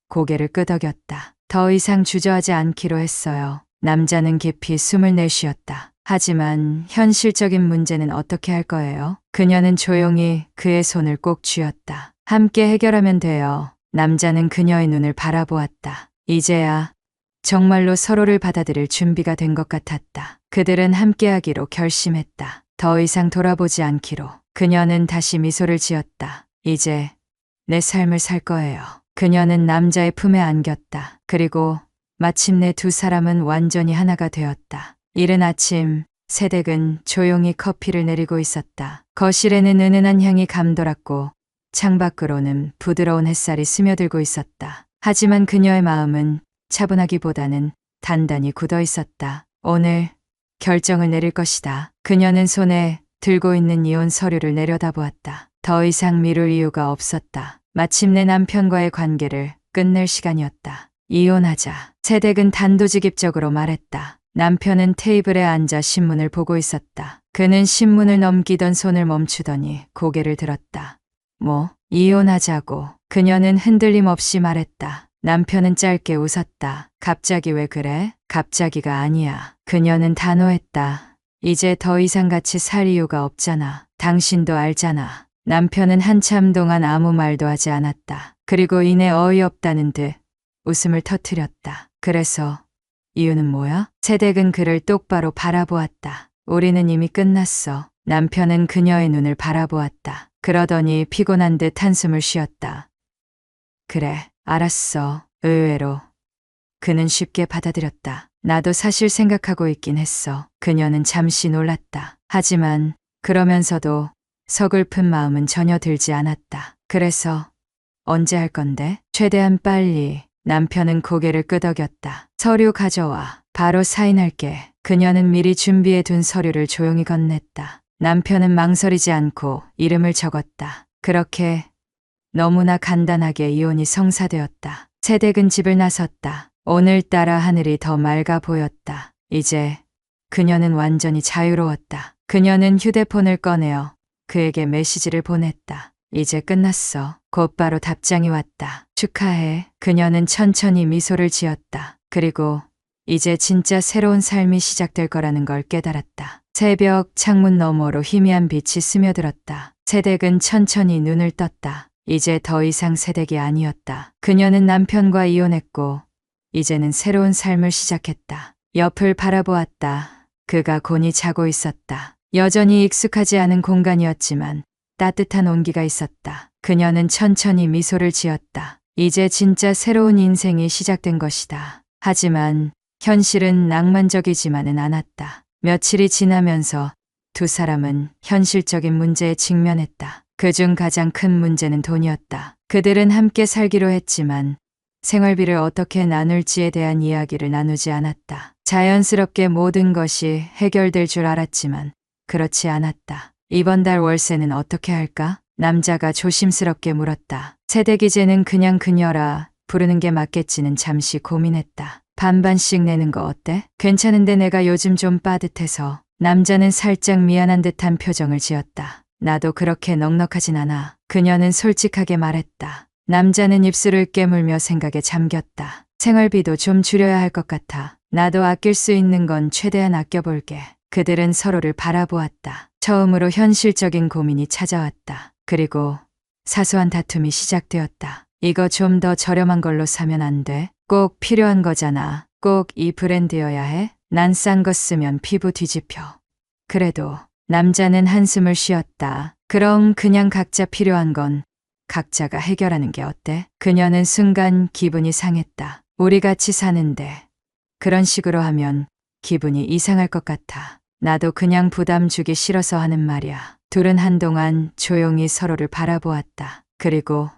고개를 끄덕였다. 더 이상 주저하지 않기로 했어요. 남자는 깊이 숨을 내쉬었다. 하지만 현실적인 문제는 어떻게 할 거예요? 그녀는 조용히 그의 손을 꼭 쥐었다. 함께 해결하면 돼요. 남자는 그녀의 눈을 바라보았다. 이제야 정말로 서로를 받아들일 준비가 된 것 같았다. 그들은 함께하기로 결심했다. 더 이상 돌아보지 않기로. 그녀는 다시 미소를 지었다. 이제 내 삶을 살 거예요. 그녀는 남자의 품에 안겼다. 그리고 마침내 두 사람은 완전히 하나가 되었다. 이른 아침, 세댁은 조용히 커피를 내리고 있었다. 거실에는 은은한 향이 감돌았고 창밖으로는 부드러운 햇살이 스며들고 있었다. 하지만 그녀의 마음은 차분하기보다는 단단히 굳어 있었다. 오늘 결정을 내릴 것이다. 그녀는 손에 들고 있는 이혼 서류를 내려다보았다. 더 이상 미룰 이유가 없었다. 마침내 남편과의 관계를 끝낼 시간이었다. 이혼하자. 세댁은 단도직입적으로 말했다. 남편은 테이블에 앉아 신문을 보고 있었다. 그는 신문을 넘기던 손을 멈추더니 고개를 들었다. 이혼하자고. 그녀는 흔들림 없이 말했다. 남편은 짧게 웃었다. 갑자기 왜 그래? 갑자기가 아니야. 그녀는 단호했다. 이제 더 이상 같이 살 이유가 없잖아. 당신도 알잖아. 남편은 한참 동안 아무 말도 하지 않았다. 그리고 이내 어이없다는 듯 웃음을 터뜨렸다. 그래서 이유는 뭐야? 세댁은 그를 똑바로 바라보았다. 우리는 이미 끝났어. 남편은 그녀의 눈을 바라보았다. 그러더니 피곤한 듯 한숨을 쉬었다. 그래, 알았어. 의외로 그는 쉽게 받아들였다. 나도 사실 생각하고 있긴 했어. 그녀는 잠시 놀랐다. 하지만 그러면서도 서글픈 마음은 전혀 들지 않았다. 그래서 언제 할 건데? 최대한 빨리. 남편은 고개를 끄덕였다. 서류 가져와. 바로 사인할게. 그녀는 미리 준비해 둔 서류를 조용히 건넸다. 남편은 망설이지 않고 이름을 적었다. 그렇게 너무나 간단하게 이혼이 성사되었다. 세댁은 집을 나섰다. 오늘따라 하늘이 더 맑아 보였다. 이제 그녀는 완전히 자유로웠다. 그녀는 휴대폰을 꺼내어 그에게 메시지를 보냈다. 이제 끝났어. 곧바로 답장이 왔다. 축하해. 그녀는 천천히 미소를 지었다. 그리고 이제 진짜 새로운 삶이 시작될 거라는 걸 깨달았다. 새벽 창문 너머로 희미한 빛이 스며들었다. 세댁은 천천히 눈을 떴다. 이제 더 이상 세댁이 아니었다. 그녀는 남편과 이혼했고 이제는 새로운 삶을 시작했다. 옆을 바라보았다. 그가 곤히 자고 있었다. 여전히 익숙하지 않은 공간이었지만 따뜻한 온기가 있었다. 그녀는 천천히 미소를 지었다. 이제 진짜 새로운 인생이 시작된 것이다. 하지만 현실은 낭만적이지만은 않았다. 며칠이 지나면서 두 사람은 현실적인 문제에 직면했다. 그중 가장 큰 문제는 돈이었다. 그들은 함께 살기로 했지만 생활비를 어떻게 나눌지에 대한 이야기를 나누지 않았다. 자연스럽게 모든 것이 해결될 줄 알았지만 그렇지 않았다. 이번 달 월세는 어떻게 할까? 남자가 조심스럽게 물었다. 세대기제는 그냥 그녀라 부르는 게 맞겠지는 잠시 고민했다. 반반씩 내는 거 어때? 괜찮은데 내가 요즘 좀 빠듯해서. 남자는 살짝 미안한 듯한 표정을 지었다. 나도 그렇게 넉넉하진 않아. 그녀는 솔직하게 말했다. 남자는 입술을 깨물며 생각에 잠겼다. 생활비도 좀 줄여야 할 것 같아. 나도 아낄 수 있는 건 최대한 아껴볼게. 그들은 서로를 바라보았다. 처음으로 현실적인 고민이 찾아왔다. 그리고 사소한 다툼이 시작되었다. 이거 좀 더 저렴한 걸로 사면 안 돼? 꼭 필요한 거잖아. 꼭 이 브랜드여야 해? 난 싼 거 쓰면 피부 뒤집혀. 그래도 남자는 한숨을 쉬었다. 그럼 그냥 각자 필요한 건 각자가 해결하는 게 어때? 그녀는 순간 기분이 상했다. 우리 같이 사는데 그런 식으로 하면 기분이 이상할 것 같아. 나도 그냥 부담 주기 싫어서 하는 말이야. 둘은 한동안 조용히 서로를 바라보았다. 그리고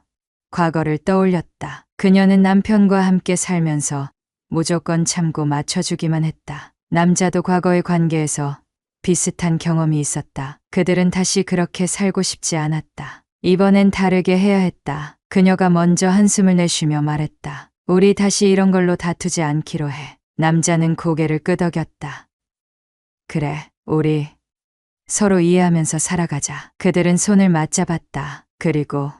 과거를 떠올렸다. 그녀는 남편과 함께 살면서 무조건 참고 맞춰주기만 했다. 남자도 과거의 관계에서 비슷한 경험이 있었다. 그들은 다시 그렇게 살고 싶지 않았다. 이번엔 다르게 해야 했다. 그녀가 먼저 한숨을 내쉬며 말했다. 우리 다시 이런 걸로 다투지 않기로 해. 남자는 고개를 끄덕였다. 그래, 우리 서로 이해하면서 살아가자. 그들은 손을 맞잡았다. 그리고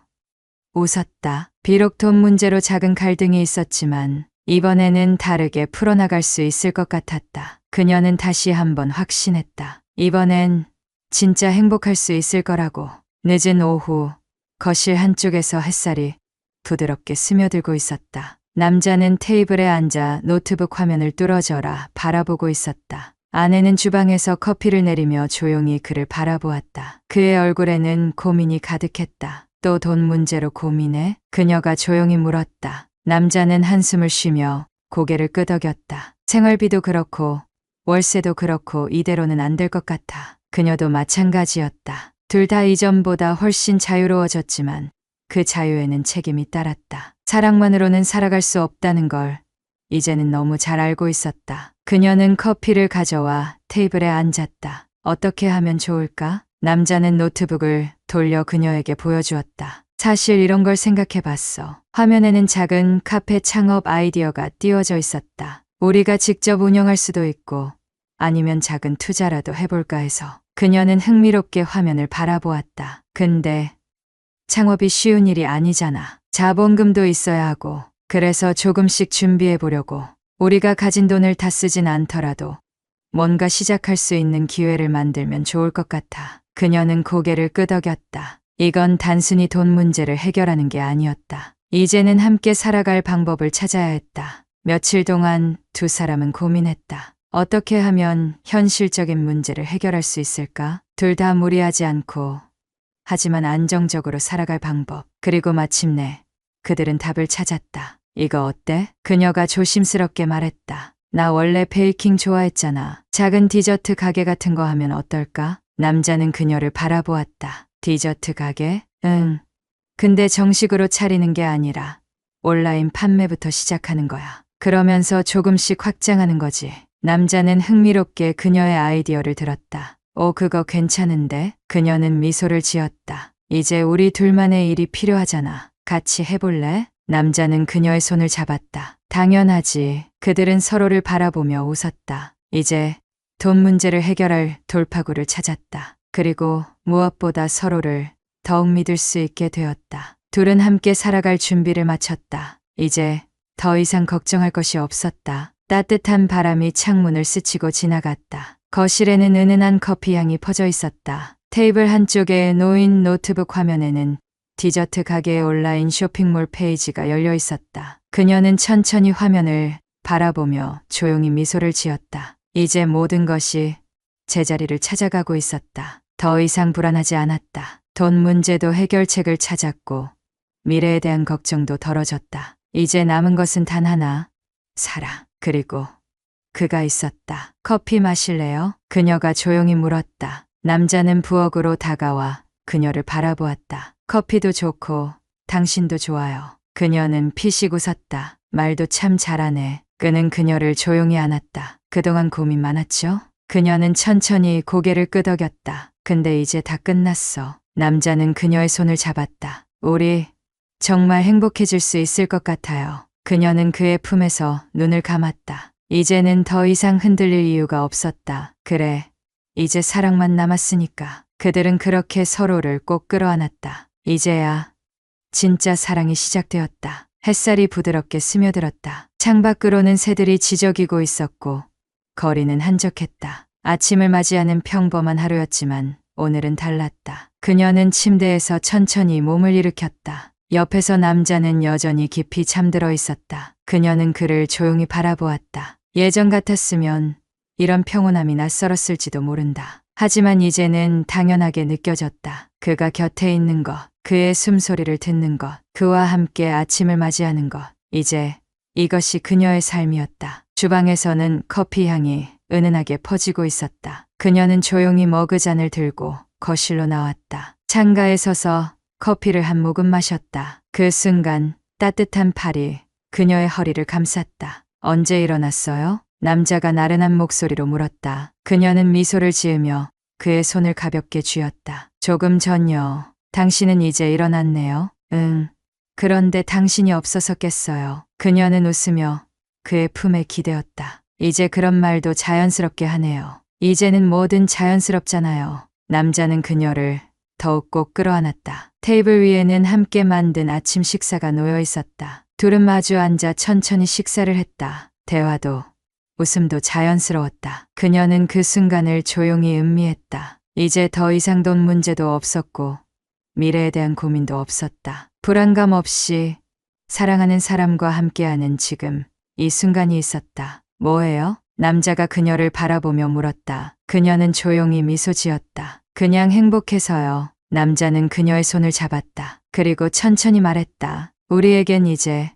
웃었다. 비록 돈 문제로 작은 갈등이 있었지만 이번에는 다르게 풀어나갈 수 있을 것 같았다. 그녀는 다시 한번 확신했다. 이번엔 진짜 행복할 수 있을 거라고. 늦은 오후, 거실 한쪽에서 햇살이 부드럽게 스며들고 있었다. 남자는 테이블에 앉아 노트북 화면을 뚫어져라 바라보고 있었다. 아내는 주방에서 커피를 내리며 조용히 그를 바라보았다. 그의 얼굴에는 고민이 가득했다. 또 돈 문제로 고민해? 그녀가 조용히 물었다. 남자는 한숨을 쉬며 고개를 끄덕였다. 생활비도 그렇고 월세도 그렇고 이대로는 안 될 것 같아. 그녀도 마찬가지였다. 둘 다 이전보다 훨씬 자유로워졌지만 그 자유에는 책임이 따랐다. 사랑만으로는 살아갈 수 없다는 걸 이제는 너무 잘 알고 있었다. 그녀는 커피를 가져와 테이블에 앉았다. 어떻게 하면 좋을까? 남자는 노트북을 돌려 그녀에게 보여주었다. 사실 이런 걸 생각해 봤어. 화면에는 작은 카페 창업 아이디어가 띄워져 있었다. 우리가 직접 운영할 수도 있고 아니면 작은 투자라도 해볼까 해서. 그녀는 흥미롭게 화면을 바라보았다. 근데 창업이 쉬운 일이 아니잖아. 자본금도 있어야 하고. 그래서 조금씩 준비해 보려고. 우리가 가진 돈을 다 쓰진 않더라도 뭔가 시작할 수 있는 기회를 만들면 좋을 것 같아. 그녀는 고개를 끄덕였다. 이건 단순히 돈 문제를 해결하는 게 아니었다. 이제는 함께 살아갈 방법을 찾아야 했다. 며칠 동안 두 사람은 고민했다. 어떻게 하면 현실적인 문제를 해결할 수 있을까? 둘 다 무리하지 않고 하지만 안정적으로 살아갈 방법. 그리고 마침내 그들은 답을 찾았다. 이거 어때? 그녀가 조심스럽게 말했다. 나 원래 베이킹 좋아했잖아. 작은 디저트 가게 같은 거 하면 어떨까? 남자는 그녀를 바라보았다. 디저트 가게? 응. 근데 정식으로 차리는 게 아니라 온라인 판매부터 시작하는 거야. 그러면서 조금씩 확장하는 거지. 남자는 흥미롭게 그녀의 아이디어를 들었다. 그거 괜찮은데? 그녀는 미소를 지었다. 이제 우리 둘만의 일이 필요하잖아. 같이 해볼래? 남자는 그녀의 손을 잡았다. 당연하지. 그들은 서로를 바라보며 웃었다. 이제 돈 문제를 해결할 돌파구를 찾았다. 그리고 무엇보다 서로를 더욱 믿을 수 있게 되었다. 둘은 함께 살아갈 준비를 마쳤다. 이제 더 이상 걱정할 것이 없었다. 따뜻한 바람이 창문을 스치고 지나갔다. 거실에는 은은한 커피 향이 퍼져 있었다. 테이블 한쪽에 놓인 노트북 화면에는 디저트 가게의 온라인 쇼핑몰 페이지가 열려 있었다. 그녀는 천천히 화면을 바라보며 조용히 미소를 지었다. 이제 모든 것이 제자리를 찾아가고 있었다. 더 이상 불안하지 않았다. 돈 문제도 해결책을 찾았고 미래에 대한 걱정도 덜어졌다. 이제 남은 것은 단 하나, 사랑. 그리고 그가 있었다. 커피 마실래요? 그녀가 조용히 물었다. 남자는 부엌으로 다가와 그녀를 바라보았다. 커피도 좋고 당신도 좋아요. 그녀는 피식 웃었다. 말도 참 잘하네. 그는 그녀를 조용히 안았다. 그동안 고민 많았죠? 그녀는 천천히 고개를 끄덕였다. 근데 이제 다 끝났어. 남자는 그녀의 손을 잡았다. 우리 정말 행복해질 수 있을 것 같아요. 그녀는 그의 품에서 눈을 감았다. 이제는 더 이상 흔들릴 이유가 없었다. 그래, 이제 사랑만 남았으니까. 그들은 그렇게 서로를 꼭 끌어안았다. 이제야 진짜 사랑이 시작되었다. 햇살이 부드럽게 스며들었다. 창밖으로는 새들이 지저귀고 있었고 거리는 한적했다. 아침을 맞이하는 평범한 하루였지만 오늘은 달랐다. 그녀는 침대에서 천천히 몸을 일으켰다. 옆에서 남자는 여전히 깊이 잠들어 있었다. 그녀는 그를 조용히 바라보았다. 예전 같았으면 이런 평온함이 낯설었을지도 모른다. 하지만 이제는 당연하게 느껴졌다. 그가 곁에 있는 것, 그의 숨소리를 듣는 것, 그와 함께 아침을 맞이하는 것. 이제 이것이 그녀의 삶이었다. 주방에서는 커피 향이 은은하게 퍼지고 있었다. 그녀는 조용히 머그잔을 들고 거실로 나왔다. 창가에 서서 커피를 한 모금 마셨다. 그 순간 따뜻한 팔이 그녀의 허리를 감쌌다. 언제 일어났어요? 남자가 나른한 목소리로 물었다. 그녀는 미소를 지으며 그의 손을 가볍게 쥐었다. 조금 전요. 당신은 이제 일어났네요. 응. 그런데 당신이 없어서 깼어요. 그녀는 웃으며 그의 품에 기대었다. 이제 그런 말도 자연스럽게 하네요. 이제는 뭐든 자연스럽잖아요. 남자는 그녀를 더욱 꼭 끌어안았다. 테이블 위에는 함께 만든 아침 식사가 놓여 있었다. 둘은 마주 앉아 천천히 식사를 했다. 대화도 웃음도 자연스러웠다. 그녀는 그 순간을 조용히 음미했다. 이제 더 이상 돈 문제도 없었고 미래에 대한 고민도 없었다. 불안감 없이 사랑하는 사람과 함께하는 지금 이 순간이 있었다. 뭐예요? 남자가 그녀를 바라보며 물었다. 그녀는 조용히 미소 지었다. 그냥 행복해서요. 남자는 그녀의 손을 잡았다. 그리고 천천히 말했다. 우리에겐 이제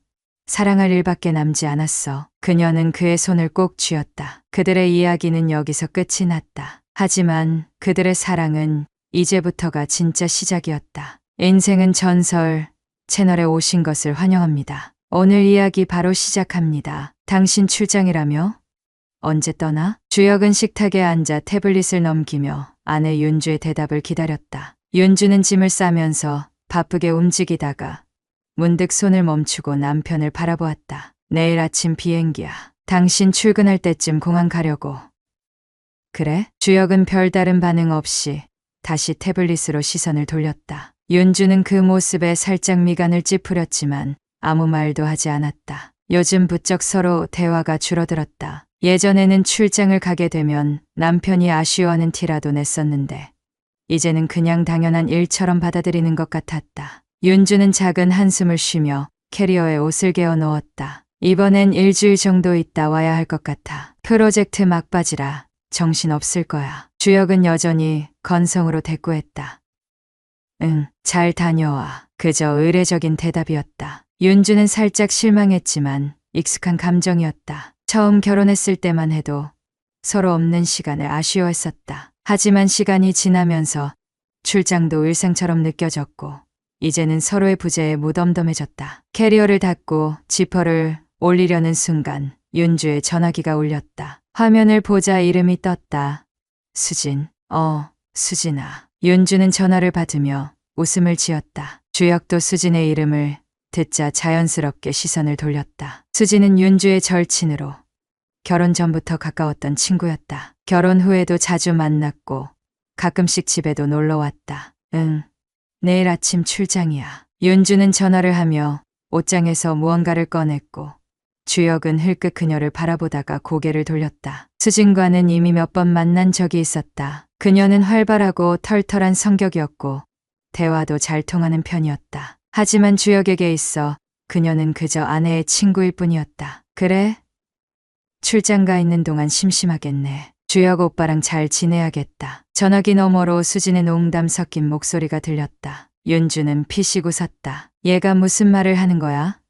사랑할 일밖에 남지 않았어. 그녀는 그의 손을 꼭 쥐었다. 그들의 이야기는 여기서 끝이 났다. 하지만 그들의 사랑은 이제부터가 진짜 시작이었다. 인생은 전설 채널에 오신 것을 환영합니다. 오늘 이야기 바로 시작합니다. 당신 출장이라며? 언제 떠나? 주혁은 식탁에 앉아 태블릿을 넘기며 아내 윤주의 대답을 기다렸다. 윤주는 짐을 싸면서 바쁘게 움직이다가 문득 손을 멈추고 남편을 바라보았다. 내일 아침 비행기야. 당신 출근할 때쯤 공항 가려고. 그래? 주혁은 별다른 반응 없이 다시 태블릿으로 시선을 돌렸다. 윤주는 그 모습에 살짝 미간을 찌푸렸지만 아무 말도 하지 않았다. 요즘 부쩍 서로 대화가 줄어들었다. 예전에는 출장을 가게 되면 남편이 아쉬워하는 티라도 냈었는데 이제는 그냥 당연한 일처럼 받아들이는 것 같았다. 윤주는 작은 한숨을 쉬며 캐리어에 옷을 개어 넣었다. 이번엔 일주일 정도 있다 와야 할 것 같아. 프로젝트 막바지라 정신없을 거야. 주혁은 여전히 건성으로 대꾸했다. 응, 잘 다녀와. 그저 의례적인 대답이었다. 윤주는 살짝 실망했지만 익숙한 감정이었다. 처음 결혼했을 때만 해도 서로 없는 시간을 아쉬워했었다. 하지만 시간이 지나면서 출장도 일상처럼 느껴졌고 이제는 서로의 부재에 무덤덤해졌다. 캐리어를 닫고 지퍼를 올리려는 순간 윤주의 전화기가 울렸다. 화면을 보자 이름이 떴다. 수진. 수진아. 윤주는 전화를 받으며 웃음을 지었다. 주혁도 수진의 이름을 듣자 자연스럽게 시선을 돌렸다. 수진은 윤주의 절친으로 결혼 전부터 가까웠던 친구였다. 결혼 후에도 자주 만났고 가끔씩 집에도 놀러 왔다. 응, 내일 아침 출장이야. 윤주는 전화를 하며 옷장에서 무언가를 꺼냈고 주혁은 흘끗 그녀를 바라보다가 고개를 돌렸다. 수진과는 이미 몇 번 만난 적이 있었다. 그녀는 활발하고 털털한 성격이었고 대화도 잘 통하는 편이었다. 하지만 주혁에게 있어 그녀는 그저 아내의 친구일 뿐이었다. 그래? 출장 가 있는 동안 심심하겠네. 주혁 오빠랑 잘 지내야겠다. 전화기 너머로 수진의 농담 섞인 목소리가 들렸다. 윤주는 피식 웃었다. 얘가 무슨 말을 하는 거야?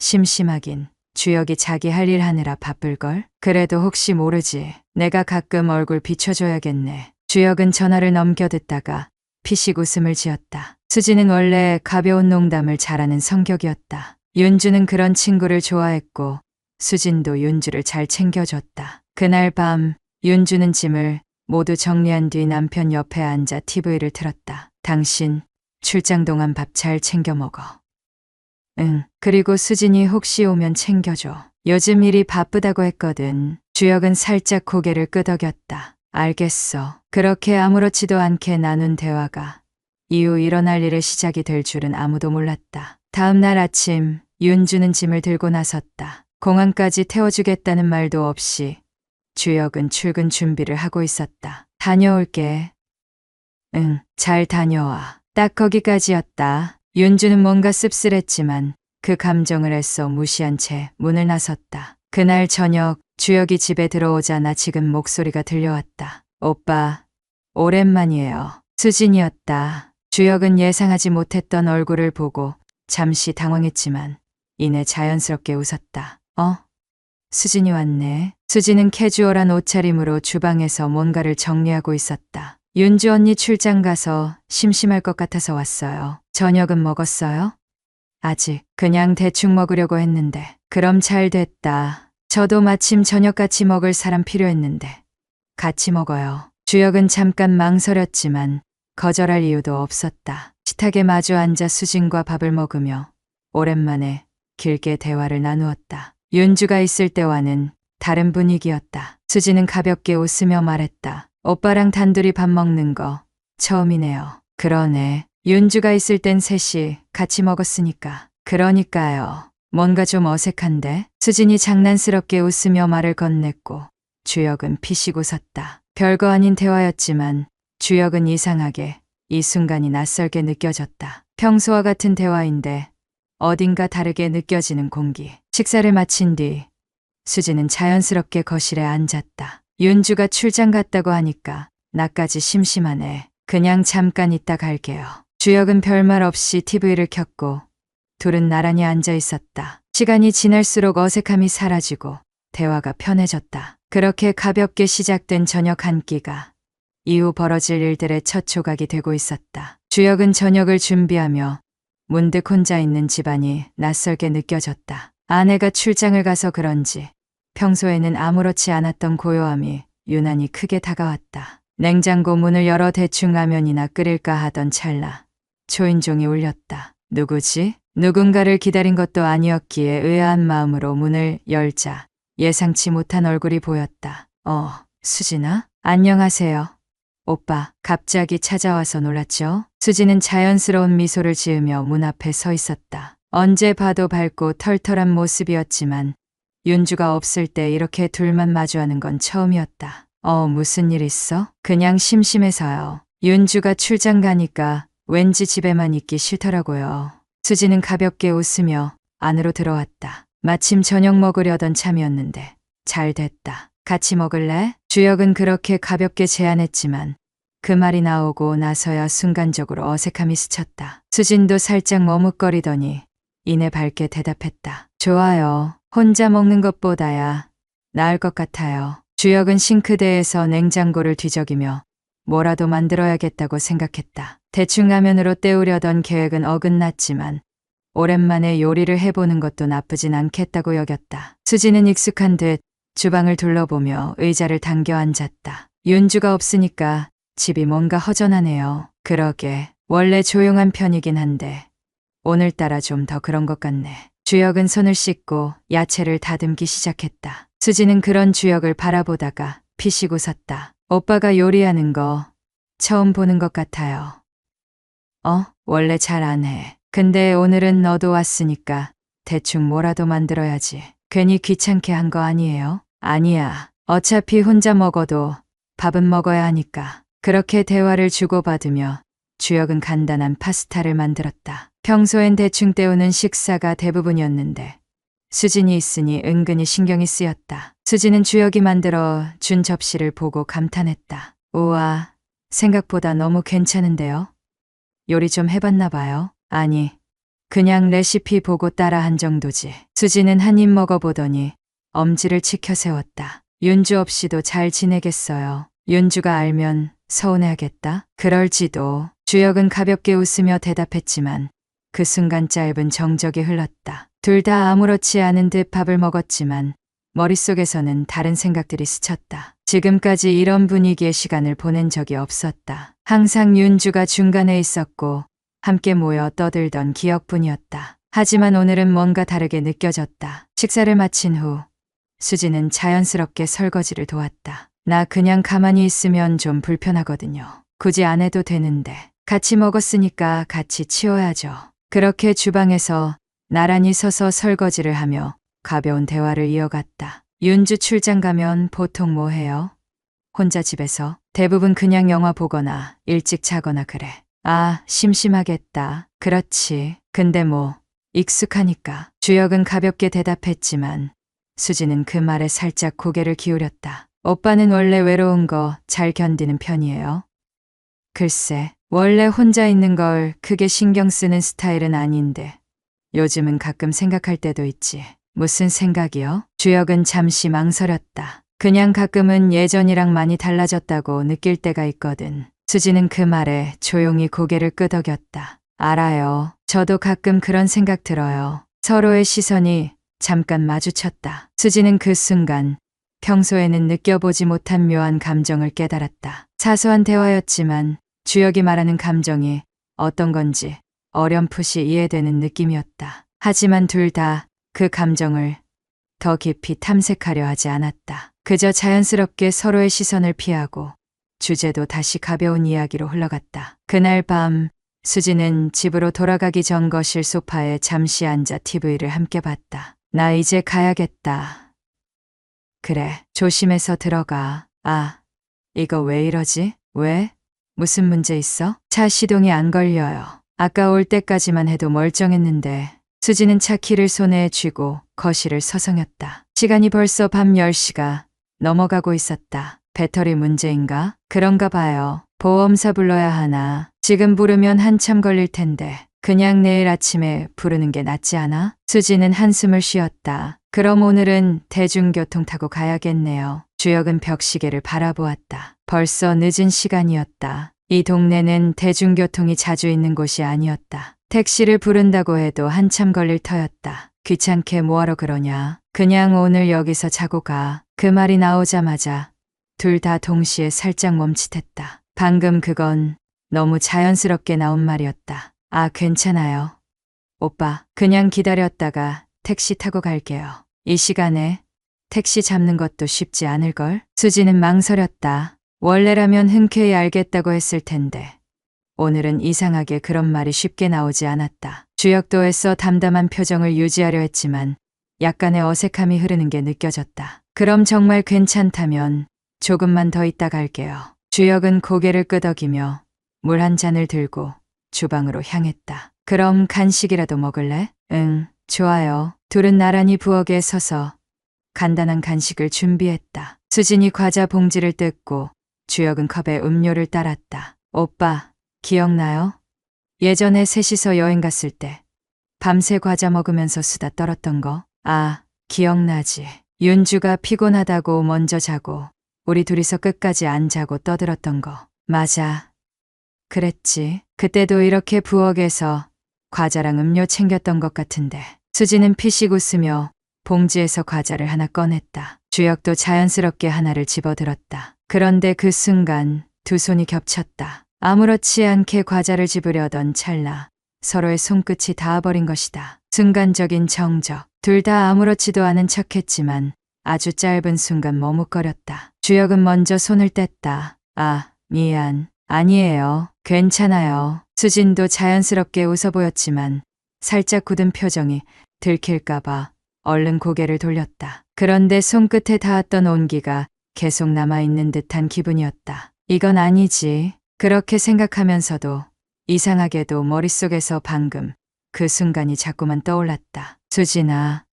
심심하긴. 주혁이 자기 할 일 하느라 바쁠걸? 그래도 혹시 모르지. 내가 가끔 얼굴 비춰줘야겠네. 주혁은 전화를 넘겨듣다가 피식 웃음을 지었다. 수지는 원래 가벼운 농담을 잘하는 성격이었다. 윤주는 그런 친구를 좋아했고 수진도 윤주를 잘 챙겨줬다. 그날 밤 윤주는 짐을 모두 정리한 뒤 남편 옆에 앉아 TV를 틀었다. 당신 출장 동안 밥 잘 챙겨 먹어. 응. 그리고 수진이 혹시 오면 챙겨줘. 요즘 일이 바쁘다고 했거든. 주혁은 살짝 고개를 끄덕였다. 알겠어. 그렇게 아무렇지도 않게 나눈 대화가 이후 일어날 일의 시작이 될 줄은 아무도 몰랐다. 다음 날 아침 윤주는 짐을 들고 나섰다. 공항까지 태워주겠다는 말도 없이 주혁은 출근 준비를 하고 있었다. 다녀올게. 응, 잘 다녀와. 딱 거기까지였다. 윤주는 뭔가 씁쓸했지만 그 감정을 애써 무시한 채 문을 나섰다. 그날 저녁 주혁이 집에 들어오자나 지금 목소리가 들려왔다. 오빠, 오랜만이에요. 수진이었다. 주혁은 예상하지 못했던 얼굴을 보고 잠시 당황했지만 이내 자연스럽게 웃었다. 수진이 왔네. 수진은 캐주얼한 옷차림으로 주방에서 뭔가를 정리하고 있었다. 윤주 언니 출장 가서 심심할 것 같아서 왔어요. 저녁은 먹었어요? 아직. 그냥 대충 먹으려고 했는데. 그럼 잘 됐다. 저도 마침 저녁 같이 먹을 사람 필요했는데. 같이 먹어요. 주혁은 잠깐 망설였지만 거절할 이유도 없었다. 식탁에 마주 앉아 수진과 밥을 먹으며 오랜만에 길게 대화를 나누었다. 윤주가 있을 때와는 다른 분위기였다. 수진은 가볍게 웃으며 말했다. 오빠랑 단둘이 밥 먹는 거 처음이네요. 그러네. 윤주가 있을 땐 셋이 같이 먹었으니까. 그러니까요. 뭔가 좀 어색한데? 수진이 장난스럽게 웃으며 말을 건넸고 주혁은 피식 웃었다. 별거 아닌 대화였지만 주혁은 이상하게 이 순간이 낯설게 느껴졌다. 평소와 같은 대화인데 어딘가 다르게 느껴지는 공기. 식사를 마친 뒤 수진은 자연스럽게 거실에 앉았다. 윤주가 출장 갔다고 하니까 나까지 심심하네. 그냥 잠깐 있다 갈게요. 주혁은 별말 없이 TV를 켰고 둘은 나란히 앉아 있었다. 시간이 지날수록 어색함이 사라지고 대화가 편해졌다. 그렇게 가볍게 시작된 저녁 한 끼가 이후 벌어질 일들의 첫 조각이 되고 있었다. 주혁은 저녁을 준비하며 문득 혼자 있는 집안이 낯설게 느껴졌다. 아내가 출장을 가서 그런지 평소에는 아무렇지 않았던 고요함이 유난히 크게 다가왔다. 냉장고 문을 열어 대충 라면이나 끓일까 하던 찰나 초인종이 울렸다. 누구지? 누군가를 기다린 것도 아니었기에 의아한 마음으로 문을 열자 예상치 못한 얼굴이 보였다. 수진아? 안녕하세요. 오빠, 갑자기 찾아와서 놀랐죠? 수지는 자연스러운 미소를 지으며 문 앞에 서 있었다. 언제 봐도 밝고 털털한 모습이었지만 윤주가 없을 때 이렇게 둘만 마주하는 건 처음이었다. 무슨 일 있어? 그냥 심심해서요. 윤주가 출장 가니까 왠지 집에만 있기 싫더라고요. 수지는 가볍게 웃으며 안으로 들어왔다. 마침 저녁 먹으려던 참이었는데 잘 됐다. 같이 먹을래? 주혁은 그렇게 가볍게 제안했지만 그 말이 나오고 나서야 순간적으로 어색함이 스쳤다. 수진도 살짝 머뭇거리더니 이내 밝게 대답했다. 좋아요. 혼자 먹는 것보다야 나을 것 같아요. 주혁은 싱크대에서 냉장고를 뒤적이며 뭐라도 만들어야겠다고 생각했다. 대충 라면으로 때우려던 계획은 어긋났지만 오랜만에 요리를 해보는 것도 나쁘진 않겠다고 여겼다. 수지는 익숙한 듯 주방을 둘러보며 의자를 당겨 앉았다. 윤주가 없으니까 집이 뭔가 허전하네요. 그러게 원래 조용한 편이긴 한데 오늘따라 좀 더 그런 것 같네. 주혁은 손을 씻고 야채를 다듬기 시작했다. 수지는 그런 주혁을 바라보다가 피식 웃었다. 오빠가 요리하는 거 처음 보는 것 같아요. 원래 잘 안 해. 근데 오늘은 너도 왔으니까 대충 뭐라도 만들어야지. 괜히 귀찮게 한 거 아니에요? 아니야. 어차피 혼자 먹어도 밥은 먹어야 하니까. 그렇게 대화를 주고받으며 주혁은 간단한 파스타를 만들었다. 평소엔 대충 때우는 식사가 대부분이었는데 수진이 있으니 은근히 신경이 쓰였다. 수진은 주혁이 만들어 준 접시를 보고 감탄했다. 우와, 생각보다 너무 괜찮은데요? 요리 좀 해봤나 봐요? 아니, 그냥 레시피 보고 따라한 정도지. 수지는 한 입 먹어보더니 엄지를 치켜 세웠다. 윤주 없이도 잘 지내겠어요. 윤주가 알면 서운해하겠다. 그럴지도. 주혁은 가볍게 웃으며 대답했지만 그 순간 짧은 정적이 흘렀다. 둘 다 아무렇지 않은 듯 밥을 먹었지만 머릿속에서는 다른 생각들이 스쳤다. 지금까지 이런 분위기의 시간을 보낸 적이 없었다. 항상 윤주가 중간에 있었고 함께 모여 떠들던 기억뿐이었다. 하지만 오늘은 뭔가 다르게 느껴졌다. 식사를 마친 후 수지는 자연스럽게 설거지를 도왔다. 나 그냥 가만히 있으면 좀 불편하거든요. 굳이 안 해도 되는데 같이 먹었으니까 같이 치워야죠. 그렇게 주방에서 나란히 서서 설거지를 하며 가벼운 대화를 이어갔다. 윤주 출장 가면 보통 뭐 해요? 혼자 집에서? 대부분 그냥 영화 보거나 일찍 자거나 그래. 아, 심심하겠다. 그렇지. 근데 뭐 익숙하니까. 주혁은 가볍게 대답했지만 수지는 그 말에 살짝 고개를 기울였다. 오빠는 원래 외로운 거 잘 견디는 편이에요? 글쎄, 원래 혼자 있는 걸 크게 신경 쓰는 스타일은 아닌데 요즘은 가끔 생각할 때도 있지. 무슨 생각이요? 주혁은 잠시 망설였다. 그냥 가끔은 예전이랑 많이 달라졌다고 느낄 때가 있거든. 수지는 그 말에 조용히 고개를 끄덕였다. 알아요. 저도 가끔 그런 생각 들어요. 서로의 시선이 잠깐 마주쳤다. 수지는 그 순간 평소에는 느껴보지 못한 묘한 감정을 깨달았다. 사소한 대화였지만 주혁이 말하는 감정이 어떤 건지 어렴풋이 이해되는 느낌이었다. 하지만 둘 다 그 감정을 더 깊이 탐색하려 하지 않았다. 그저 자연스럽게 서로의 시선을 피하고 주제도 다시 가벼운 이야기로 흘러갔다. 그날 밤 수지는 집으로 돌아가기 전 거실 소파에 잠시 앉아 TV를 함께 봤다. 나 이제 가야겠다. 그래, 조심해서 들어가. 아, 이거 왜 이러지? 왜? 무슨 문제 있어? 차 시동이 안 걸려요. 아까 올 때까지만 해도 멀쩡했는데. 수지는 차 키를 손에 쥐고 거실을 서성였다. 시간이 벌써 밤 10시가 넘어가고 있었다. 배터리 문제인가? 그런가 봐요. 보험사 불러야 하나? 지금 부르면 한참 걸릴 텐데 그냥 내일 아침에 부르는 게 낫지 않아? 수지는 한숨을 쉬었다. 그럼 오늘은 대중교통 타고 가야겠네요. 주혁은 벽시계를 바라보았다. 벌써 늦은 시간이었다. 이 동네는 대중교통이 자주 있는 곳이 아니었다. 택시를 부른다고 해도 한참 걸릴 터였다. 귀찮게 뭐하러 그러냐. 그냥 오늘 여기서 자고 가. 그 말이 나오자마자 둘 다 동시에 살짝 멈칫했다. 방금 그건 너무 자연스럽게 나온 말이었다. 아, 괜찮아요. 오빠, 그냥 기다렸다가 택시 타고 갈게요. 이 시간에 택시 잡는 것도 쉽지 않을걸? 수지는 망설였다. 원래라면 흔쾌히 알겠다고 했을 텐데 오늘은 이상하게 그런 말이 쉽게 나오지 않았다. 주혁도 애써 담담한 표정을 유지하려 했지만 약간의 어색함이 흐르는 게 느껴졌다. 그럼 정말 괜찮다면 조금만 더 있다 갈게요. 주혁은 고개를 끄덕이며 물 한 잔을 들고 주방으로 향했다. 그럼 간식이라도 먹을래? 응, 좋아요. 둘은 나란히 부엌에 서서 간단한 간식을 준비했다. 수진이 과자 봉지를 뜯고 주혁은 컵에 음료를 따랐다. 오빠, 기억나요? 예전에 셋이서 여행 갔을 때 밤새 과자 먹으면서 수다 떨었던 거? 아, 기억나지. 윤주가 피곤하다고 먼저 자고 우리 둘이서 끝까지 안 자고 떠들었던 거. 맞아. 그랬지. 그때도 이렇게 부엌에서 과자랑 음료 챙겼던 것 같은데. 수지는 피식 웃으며 봉지에서 과자를 하나 꺼냈다. 주혁도 자연스럽게 하나를 집어들었다. 그런데 그 순간 두 손이 겹쳤다. 아무렇지 않게 과자를 집으려던 찰나 서로의 손끝이 닿아버린 것이다. 순간적인 정적. 둘 다 아무렇지도 않은 척했지만 아주 짧은 순간 머뭇거렸다. 주혁은 먼저 손을 뗐다. 아, 미안. 아니에요. 괜찮아요. 수진도 자연스럽게 웃어 보였지만 살짝 굳은 표정이 들킬까봐 얼른 고개를 돌렸다. 그런데 손끝에 닿았던 온기가 계속 남아있는 듯한 기분이었다. 이건 아니지. 그렇게 생각하면서도 이상하게도 머릿속에서 방금 그 순간이 자꾸만 떠올랐다. 수진아.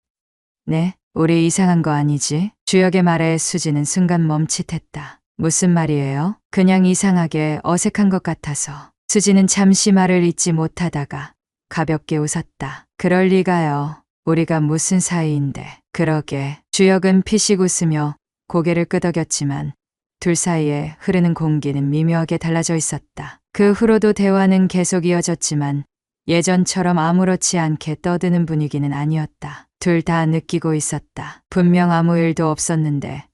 네? 우리 이상한 거 아니지? 주혁의 말에 수지는 순간 멈칫했다. 무슨 말이에요? 그냥 이상하게 어색한 것 같아서. 수지는 잠시 말을 잇지 못하다가 가볍게 웃었다. 그럴 리가요. 우리가 무슨 사이인데. 그러게. 주혁은 피식 웃으며 고개를 끄덕였지만 둘 사이에 흐르는 공기는 미묘하게 달라져 있었다. 그 후로도 대화는 계속 이어졌지만 예전처럼 아무렇지 않게 떠드는 분위기는 아니었다. 둘 다 느끼고 있었다. 분명 아무 일도 없었는데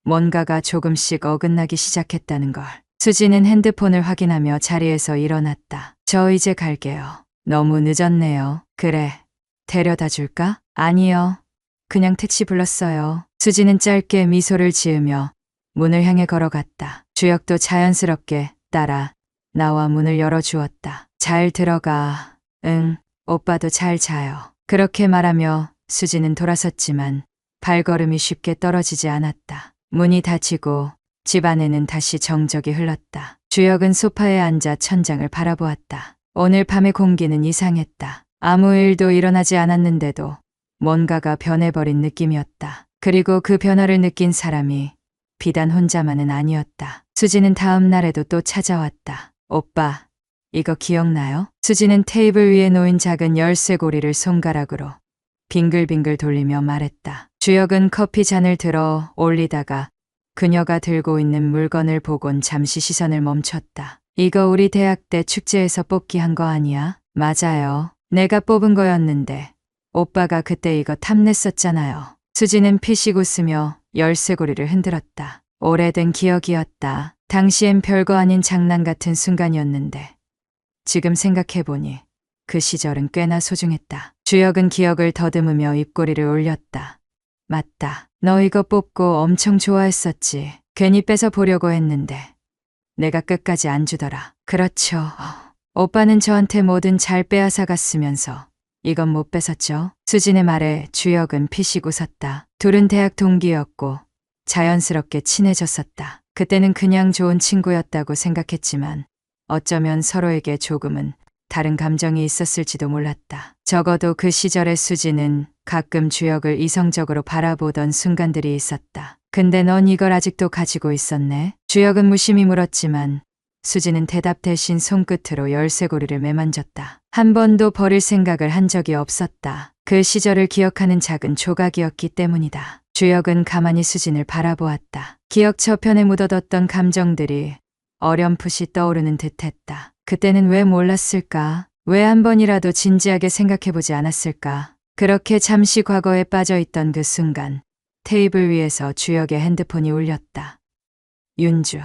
뭔가가 조금씩 어긋나기 시작했다는 걸. 수지는 핸드폰을 확인하며 자리에서 일어났다. 저 이제 갈게요. 너무 늦었네요. 그래. 데려다 줄까? 아니요. 그냥 택시 불렀어요. 수지는 짧게 미소를 지으며 문을 향해 걸어갔다. 주혁도 자연스럽게 따라 나와 문을 열어주었다. 잘 들어가. 응. 오빠도 잘 자요. 그렇게 말하며 수지는 돌아섰지만 발걸음이 쉽게 떨어지지 않았다. 문이 닫히고 집 안에는 다시 정적이 흘렀다. 주혁은 소파에 앉아 천장을 바라보았다. 오늘 밤의 공기는 이상했다. 아무 일도 일어나지 않았는데도 뭔가가 변해버린 느낌이었다. 그리고 그 변화를 느낀 사람이 비단 혼자만은 아니었다. 수지는 다음 날에도 또 찾아왔다. 오빠, 이거 기억나요? 수지는 테이블 위에 놓인 작은 열쇠고리를 손가락으로 빙글빙글 돌리며 말했다. 주혁은 커피 잔을 들어 올리다가 그녀가 들고 있는 물건을 보곤 잠시 시선을 멈췄다. 이거 우리 대학 때 축제에서 뽑기 한 거 아니야? 맞아요. 내가 뽑은 거였는데 오빠가 그때 이거 탐냈었잖아요. 수지는 피식 웃으며 열쇠고리를 흔들었다. 오래된 기억이었다. 당시엔 별거 아닌 장난 같은 순간이었는데 지금 생각해보니 그 시절은 꽤나 소중했다. 주혁은 기억을 더듬으며 입꼬리를 올렸다. 맞다. 너 이거 뽑고 엄청 좋아했었지. 괜히 뺏어 보려고 했는데 내가 끝까지 안 주더라. 그렇죠. 오빠는 저한테 뭐든 잘 빼앗아 갔으면서 이건 못 뺏었죠. 수진의 말에 주혁은 피식 웃었다. 둘은 대학 동기였고 자연스럽게 친해졌었다. 그때는 그냥 좋은 친구였다고 생각했지만 어쩌면 서로에게 조금은 다른 감정이 있었을지도 몰랐다. 적어도 그 시절의 수지는 가끔 주혁을 이성적으로 바라보던 순간들이 있었다. 근데 넌 이걸 아직도 가지고 있었네? 주혁은 무심히 물었지만 수지는 대답 대신 손끝으로 열쇠고리를 매만졌다. 한 번도 버릴 생각을 한 적이 없었다. 그 시절을 기억하는 작은 조각이었기 때문이다. 주혁은 가만히 수진을 바라보았다. 기억 저편에 묻어뒀던 감정들이 어렴풋이 떠오르는 듯했다. 그때는 왜 몰랐을까? 왜 한 번이라도 진지하게 생각해보지 않았을까? 그렇게 잠시 과거에 빠져있던 그 순간 테이블 위에서 주혁의 핸드폰이 울렸다. 윤주.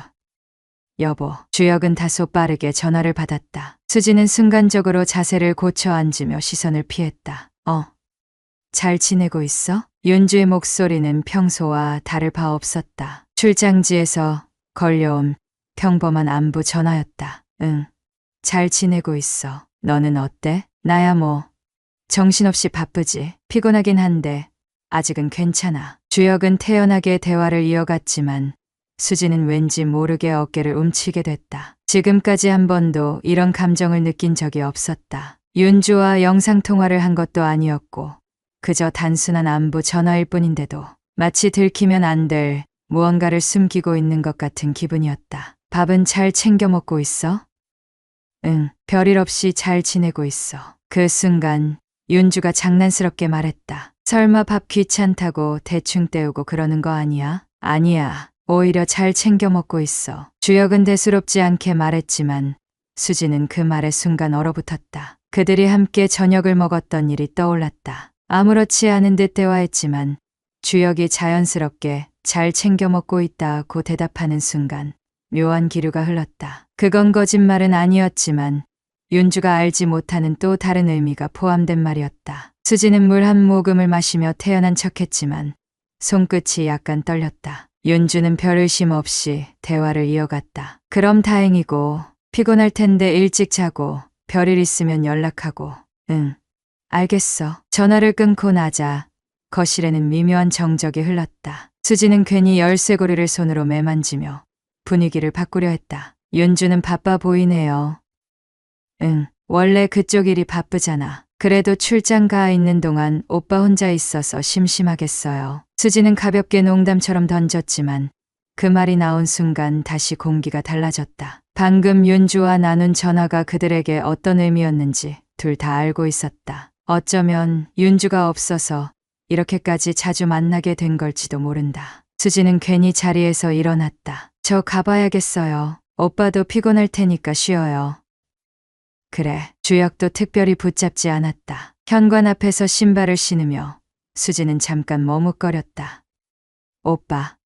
여보. 주혁은 다소 빠르게 전화를 받았다. 수지는 순간적으로 자세를 고쳐 앉으며 시선을 피했다. 잘 지내고 있어? 윤주의 목소리는 평소와 다를 바 없었다. 출장지에서 걸려온 평범한 안부 전화였다. 응. 잘 지내고 있어. 너는 어때? 나야 뭐. 정신없이 바쁘지. 피곤하긴 한데 아직은 괜찮아. 주혁은 태연하게 대화를 이어갔지만 수지는 왠지 모르게 어깨를 움츠게 됐다. 지금까지 한 번도 이런 감정을 느낀 적이 없었다. 윤주와 영상통화를 한 것도 아니었고 그저 단순한 안부 전화일 뿐인데도 마치 들키면 안 될 무언가를 숨기고 있는 것 같은 기분이었다. 밥은 잘 챙겨 먹고 있어? 응, 별일 없이 잘 지내고 있어. 그 순간 윤주가 장난스럽게 말했다. 설마 밥 귀찮다고 대충 때우고 그러는 거 아니야? 아니야. 오히려 잘 챙겨 먹고 있어. 주혁은 대수롭지 않게 말했지만 수지는 그 말에 순간 얼어붙었다. 그들이 함께 저녁을 먹었던 일이 떠올랐다. 아무렇지 않은 듯 대화했지만 주혁이 자연스럽게 잘 챙겨 먹고 있다고 대답하는 순간 묘한 기류가 흘렀다. 그건 거짓말은 아니었지만 윤주가 알지 못하는 또 다른 의미가 포함된 말이었다. 수지는 물 한 모금을 마시며 태연한 척했지만 손끝이 약간 떨렸다. 윤주는 별 의심 없이 대화를 이어갔다. 그럼 다행이고 피곤할 텐데 일찍 자고 별일 있으면 연락하고. 응. 알겠어. 전화를 끊고 나자 거실에는 미묘한 정적이 흘렀다. 수지는 괜히 열쇠고리를 손으로 매만지며 분위기를 바꾸려 했다. 윤주는 바빠 보이네요. 응. 원래 그쪽 일이 바쁘잖아. 그래도 출장 가 있는 동안 오빠 혼자 있어서 심심하겠어요. 수지는 가볍게 농담처럼 던졌지만 그 말이 나온 순간 다시 공기가 달라졌다. 방금 윤주와 나눈 전화가 그들에게 어떤 의미였는지 둘 다 알고 있었다. 어쩌면 윤주가 없어서 이렇게까지 자주 만나게 된 걸지도 모른다. 수지는 괜히 자리에서 일어났다. 저 가봐야겠어요. 오빠도 피곤할 테니까 쉬어요. 그래. 주혁도 특별히 붙잡지 않았다. 현관 앞에서 신발을 신으며 수지는 잠깐 머뭇거렸다. 오빠.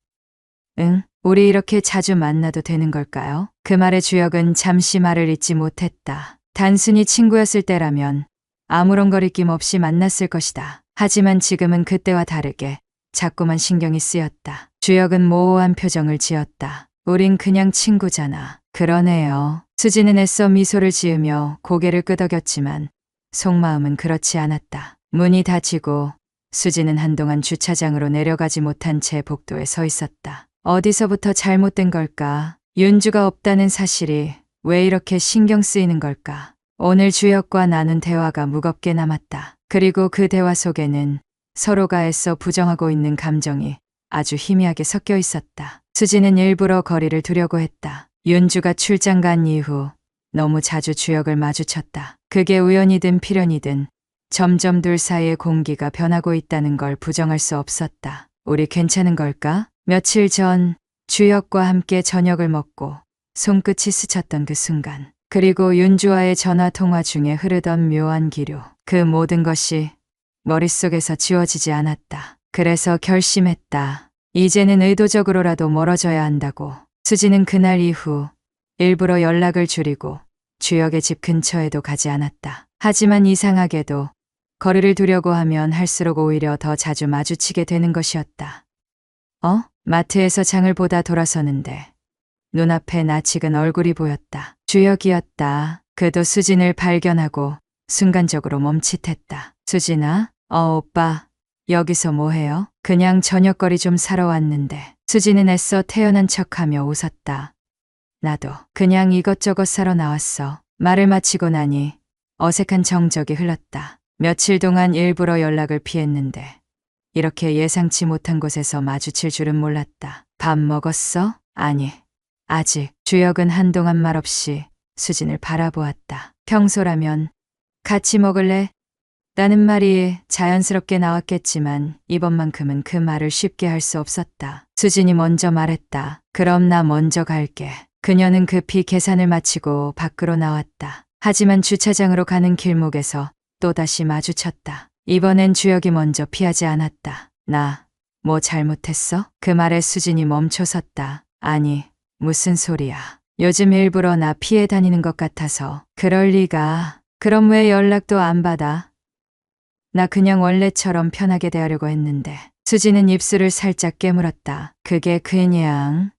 응? 우리 이렇게 자주 만나도 되는 걸까요? 그 말에 주혁은 잠시 말을 잇지 못했다. 단순히 친구였을 때라면 아무런 거리낌 없이 만났을 것이다. 하지만 지금은 그때와 다르게 자꾸만 신경이 쓰였다. 주혁은 모호한 표정을 지었다. 우린 그냥 친구잖아. 그러네요. 수지는 애써 미소를 지으며 고개를 끄덕였지만 속마음은 그렇지 않았다. 문이 닫히고 수지는 한동안 주차장으로 내려가지 못한 채 복도에 서 있었다. 어디서부터 잘못된 걸까? 윤주가 없다는 사실이 왜 이렇게 신경 쓰이는 걸까? 오늘 주혁과 나눈 대화가 무겁게 남았다. 그리고 그 대화 속에는 서로가 애써 부정하고 있는 감정이 아주 희미하게 섞여 있었다. 수지는 일부러 거리를 두려고 했다. 윤주가 출장 간 이후 너무 자주 주혁을 마주쳤다. 그게 우연이든 필연이든 점점 둘 사이의 공기가 변하고 있다는 걸 부정할 수 없었다. 우리 괜찮은 걸까? 며칠 전 주혁과 함께 저녁을 먹고 손끝이 스쳤던 그 순간, 그리고 윤주와의 전화 통화 중에 흐르던 묘한 기류, 그 모든 것이 머릿속에서 지워지지 않았다. 그래서 결심했다. 이제는 의도적으로라도 멀어져야 한다고. 수지는 그날 이후 일부러 연락을 줄이고 주혁의 집 근처에도 가지 않았다. 하지만 이상하게도 거리를 두려고 하면 할수록 오히려 더 자주 마주치게 되는 것이었다. 마트에서 장을 보다 돌아서는데 눈앞에 낯익은 얼굴이 보였다. 주혁이었다. 그도 수진을 발견하고 순간적으로 멈칫했다. 수진아? 오빠. 여기서 뭐해요? 그냥 저녁거리 좀 사러 왔는데. 수진은 애써 태연한 척하며 웃었다. 나도 그냥 이것저것 사러 나왔어. 말을 마치고 나니 어색한 정적이 흘렀다. 며칠 동안 일부러 연락을 피했는데 이렇게 예상치 못한 곳에서 마주칠 줄은 몰랐다. 밥 먹었어? 아니, 아직. 주혁은 한동안 말없이 수진을 바라보았다. 평소라면 같이 먹을래? 라는 말이 자연스럽게 나왔겠지만 이번만큼은 그 말을 쉽게 할 수 없었다. 수진이 먼저 말했다. 그럼 나 먼저 갈게. 그녀는 급히 계산을 마치고 밖으로 나왔다. 하지만 주차장으로 가는 길목에서 또다시 마주쳤다. 이번엔 주혁이 먼저 피하지 않았다. 나 뭐 잘못했어? 그 말에 수진이 멈춰섰다. 아니, 무슨 소리야. 요즘 일부러 나 피해 다니는 것 같아서. 그럴 리가. 그럼 왜 연락도 안 받아? 나 그냥 원래처럼 편하게 대하려고 했는데. 수지는 입술을 살짝 깨물었다. 그게 그냥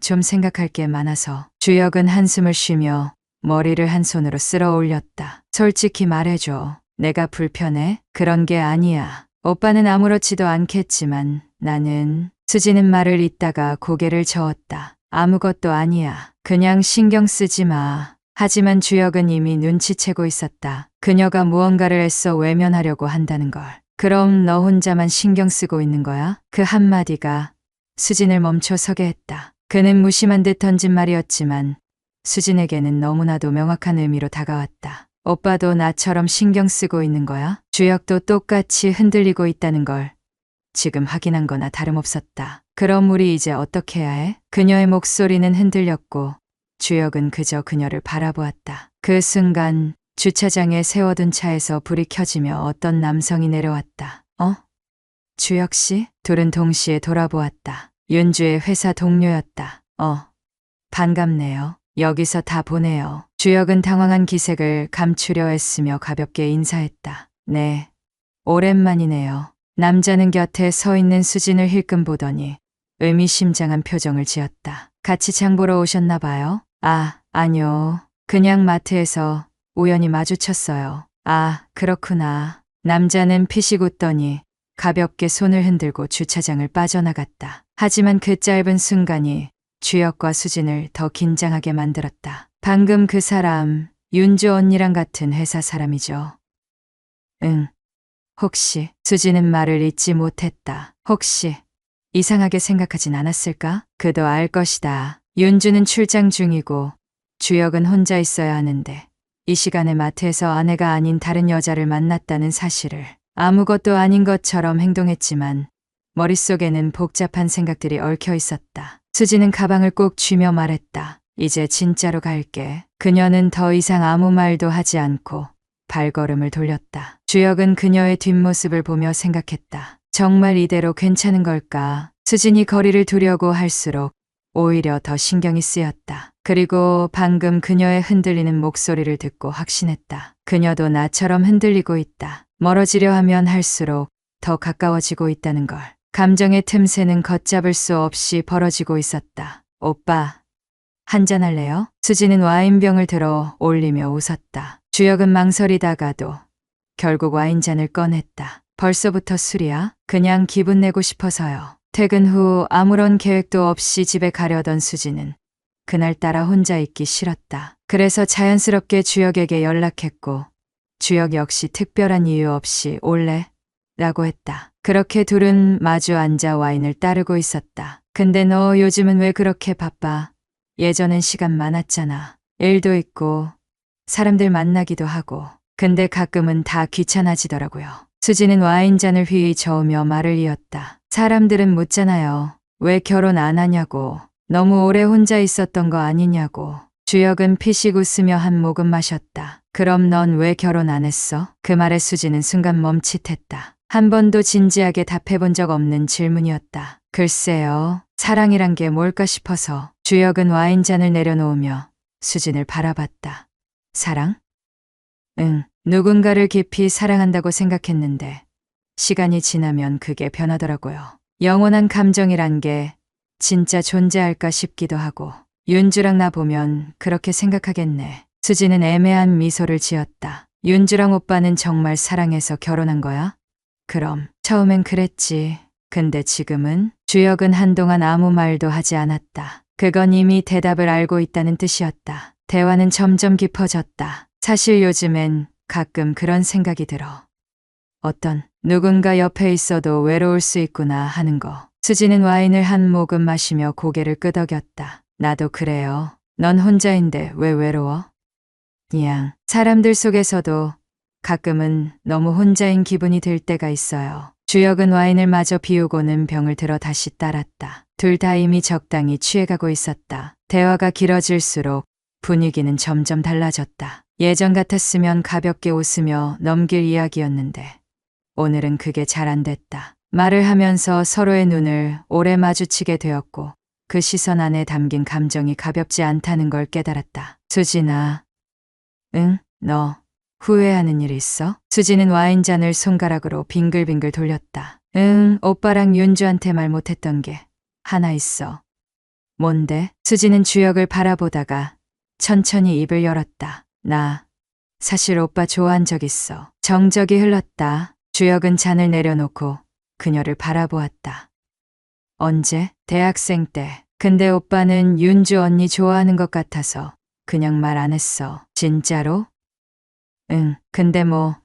좀 생각할 게 많아서. 주혁은 한숨을 쉬며 머리를 한 손으로 쓸어 올렸다. 솔직히 말해줘. 내가 불편해? 그런 게 아니야. 오빠는 아무렇지도 않겠지만 나는. 수지는 말을 잇다가 고개를 저었다. 아무것도 아니야. 그냥 신경 쓰지 마. 하지만 주혁은 이미 눈치채고 있었다. 그녀가 무언가를 애써 외면하려고 한다는 걸. 그럼 너 혼자만 신경 쓰고 있는 거야? 그 한마디가 수진을 멈춰 서게 했다. 그는 무심한 듯 던진 말이었지만 수진에게는 너무나도 명확한 의미로 다가왔다. 오빠도 나처럼 신경 쓰고 있는 거야? 주혁도 똑같이 흔들리고 있다는 걸 지금 확인한 거나 다름없었다. 그럼 우리 이제 어떻게 해야 해? 그녀의 목소리는 흔들렸고 주혁은 그저 그녀를 바라보았다. 그 순간 주차장에 세워둔 차에서 불이 켜지며 어떤 남성이 내려왔다. 주혁 씨? 둘은 동시에 돌아보았다. 윤주의 회사 동료였다. 반갑네요. 여기서 다 보내요. 주혁은 당황한 기색을 감추려 애쓰며 가볍게 인사했다. 네, 오랜만이네요. 남자는 곁에 서 있는 수진을 힐끔 보더니 의미심장한 표정을 지었다. 같이 장 보러 오셨나 봐요? 아니요. 그냥 마트에서 우연히 마주쳤어요. 그렇구나. 남자는 피식 웃더니 가볍게 손을 흔들고 주차장을 빠져나갔다. 하지만 그 짧은 순간이 주혁과 수진을 더 긴장하게 만들었다. 방금 그 사람, 윤주 언니랑 같은 회사 사람이죠? 응. 혹시. 수진은 말을 잇지 못했다. 혹시 이상하게 생각하진 않았을까? 그도 알 것이다. 윤주는 출장 중이고 주혁은 혼자 있어야 하는데 이 시간에 마트에서 아내가 아닌 다른 여자를 만났다는 사실을. 아무것도 아닌 것처럼 행동했지만 머릿속에는 복잡한 생각들이 얽혀 있었다. 수지는 가방을 꼭 쥐며 말했다. 이제 진짜로 갈게. 그녀는 더 이상 아무 말도 하지 않고 발걸음을 돌렸다. 주혁은 그녀의 뒷모습을 보며 생각했다. 정말 이대로 괜찮은 걸까? 수진이 거리를 두려고 할수록 오히려 더 신경이 쓰였다. 그리고 방금 그녀의 흔들리는 목소리를 듣고 확신했다. 그녀도 나처럼 흔들리고 있다. 멀어지려 하면 할수록 더 가까워지고 있다는 걸. 감정의 틈새는 걷잡을 수 없이 벌어지고 있었다. 오빠, 한잔할래요? 수지는 와인병을 들어 올리며 웃었다. 주혁은 망설이다가도 결국 와인잔을 꺼냈다. 벌써부터 술이야? 그냥 기분 내고 싶어서요. 퇴근 후 아무런 계획도 없이 집에 가려던 수지는 그날따라 혼자 있기 싫었다. 그래서 자연스럽게 주혁에게 연락했고 주혁 역시 특별한 이유 없이 올래? 라고 했다. 그렇게 둘은 마주 앉아 와인을 따르고 있었다. 근데 너 요즘은 왜 그렇게 바빠? 예전엔 시간 많았잖아. 일도 있고 사람들 만나기도 하고. 근데 가끔은 다 귀찮아지더라고요. 수지는 와인잔을 휘휘 저으며 말을 이었다. 사람들은 묻잖아요. 왜 결혼 안 하냐고. 너무 오래 혼자 있었던 거 아니냐고. 주혁은 피식 웃으며 한 모금 마셨다. 그럼 넌 왜 결혼 안 했어? 그 말에 수지는 순간 멈칫했다. 한 번도 진지하게 답해본 적 없는 질문이었다. 글쎄요. 사랑이란 게 뭘까 싶어서. 주혁은 와인잔을 내려놓으며 수진을 바라봤다. 사랑? 응. 누군가를 깊이 사랑한다고 생각했는데 시간이 지나면 그게 변하더라고요. 영원한 감정이란 게 진짜 존재할까 싶기도 하고. 윤주랑 나 보면 그렇게 생각하겠네. 수지는 애매한 미소를 지었다. 윤주랑 오빠는 정말 사랑해서 결혼한 거야? 그럼 처음엔 그랬지. 근데 지금은? 주혁은 한동안 아무 말도 하지 않았다. 그건 이미 대답을 알고 있다는 뜻이었다. 대화는 점점 깊어졌다. 사실 요즘엔 가끔 그런 생각이 들어. 어떤 누군가 옆에 있어도 외로울 수 있구나 하는 거. 수지는 와인을 한 모금 마시며 고개를 끄덕였다. 나도 그래요. 넌 혼자인데 왜 외로워? 그냥 사람들 속에서도 가끔은 너무 혼자인 기분이 들 때가 있어요. 주혁은 와인을 마저 비우고는 병을 들어 다시 따랐다. 둘 다 이미 적당히 취해가고 있었다. 대화가 길어질수록 분위기는 점점 달라졌다. 예전 같았으면 가볍게 웃으며 넘길 이야기였는데 오늘은 그게 잘 안 됐다. 말을 하면서 서로의 눈을 오래 마주치게 되었고 그 시선 안에 담긴 감정이 가볍지 않다는 걸 깨달았다. 수진아. 응? 너 후회하는 일 있어? 수지는 와인잔을 손가락으로 빙글빙글 돌렸다. 응, 오빠랑 윤주한테 말 못했던 게 하나 있어. 뭔데? 수지는 주혁을 바라보다가 천천히 입을 열었다. 나 사실 오빠 좋아한 적 있어. 정적이 흘렀다. 주혁은 잔을 내려놓고 그녀를 바라보았다. 언제? 대학생 때. 근데 오빠는 윤주 언니 좋아하는 것 같아서 그냥 말 안 했어. 진짜로? 응, 근데 뭐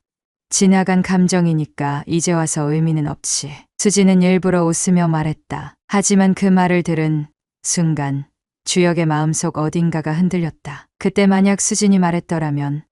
지나간 감정이니까 이제 와서 의미는 없지. 수지는 일부러 웃으며 말했다. 하지만 그 말을 들은 순간 주혁의 마음속 어딘가가 흔들렸다. 그때 만약 수진이 말했더라면,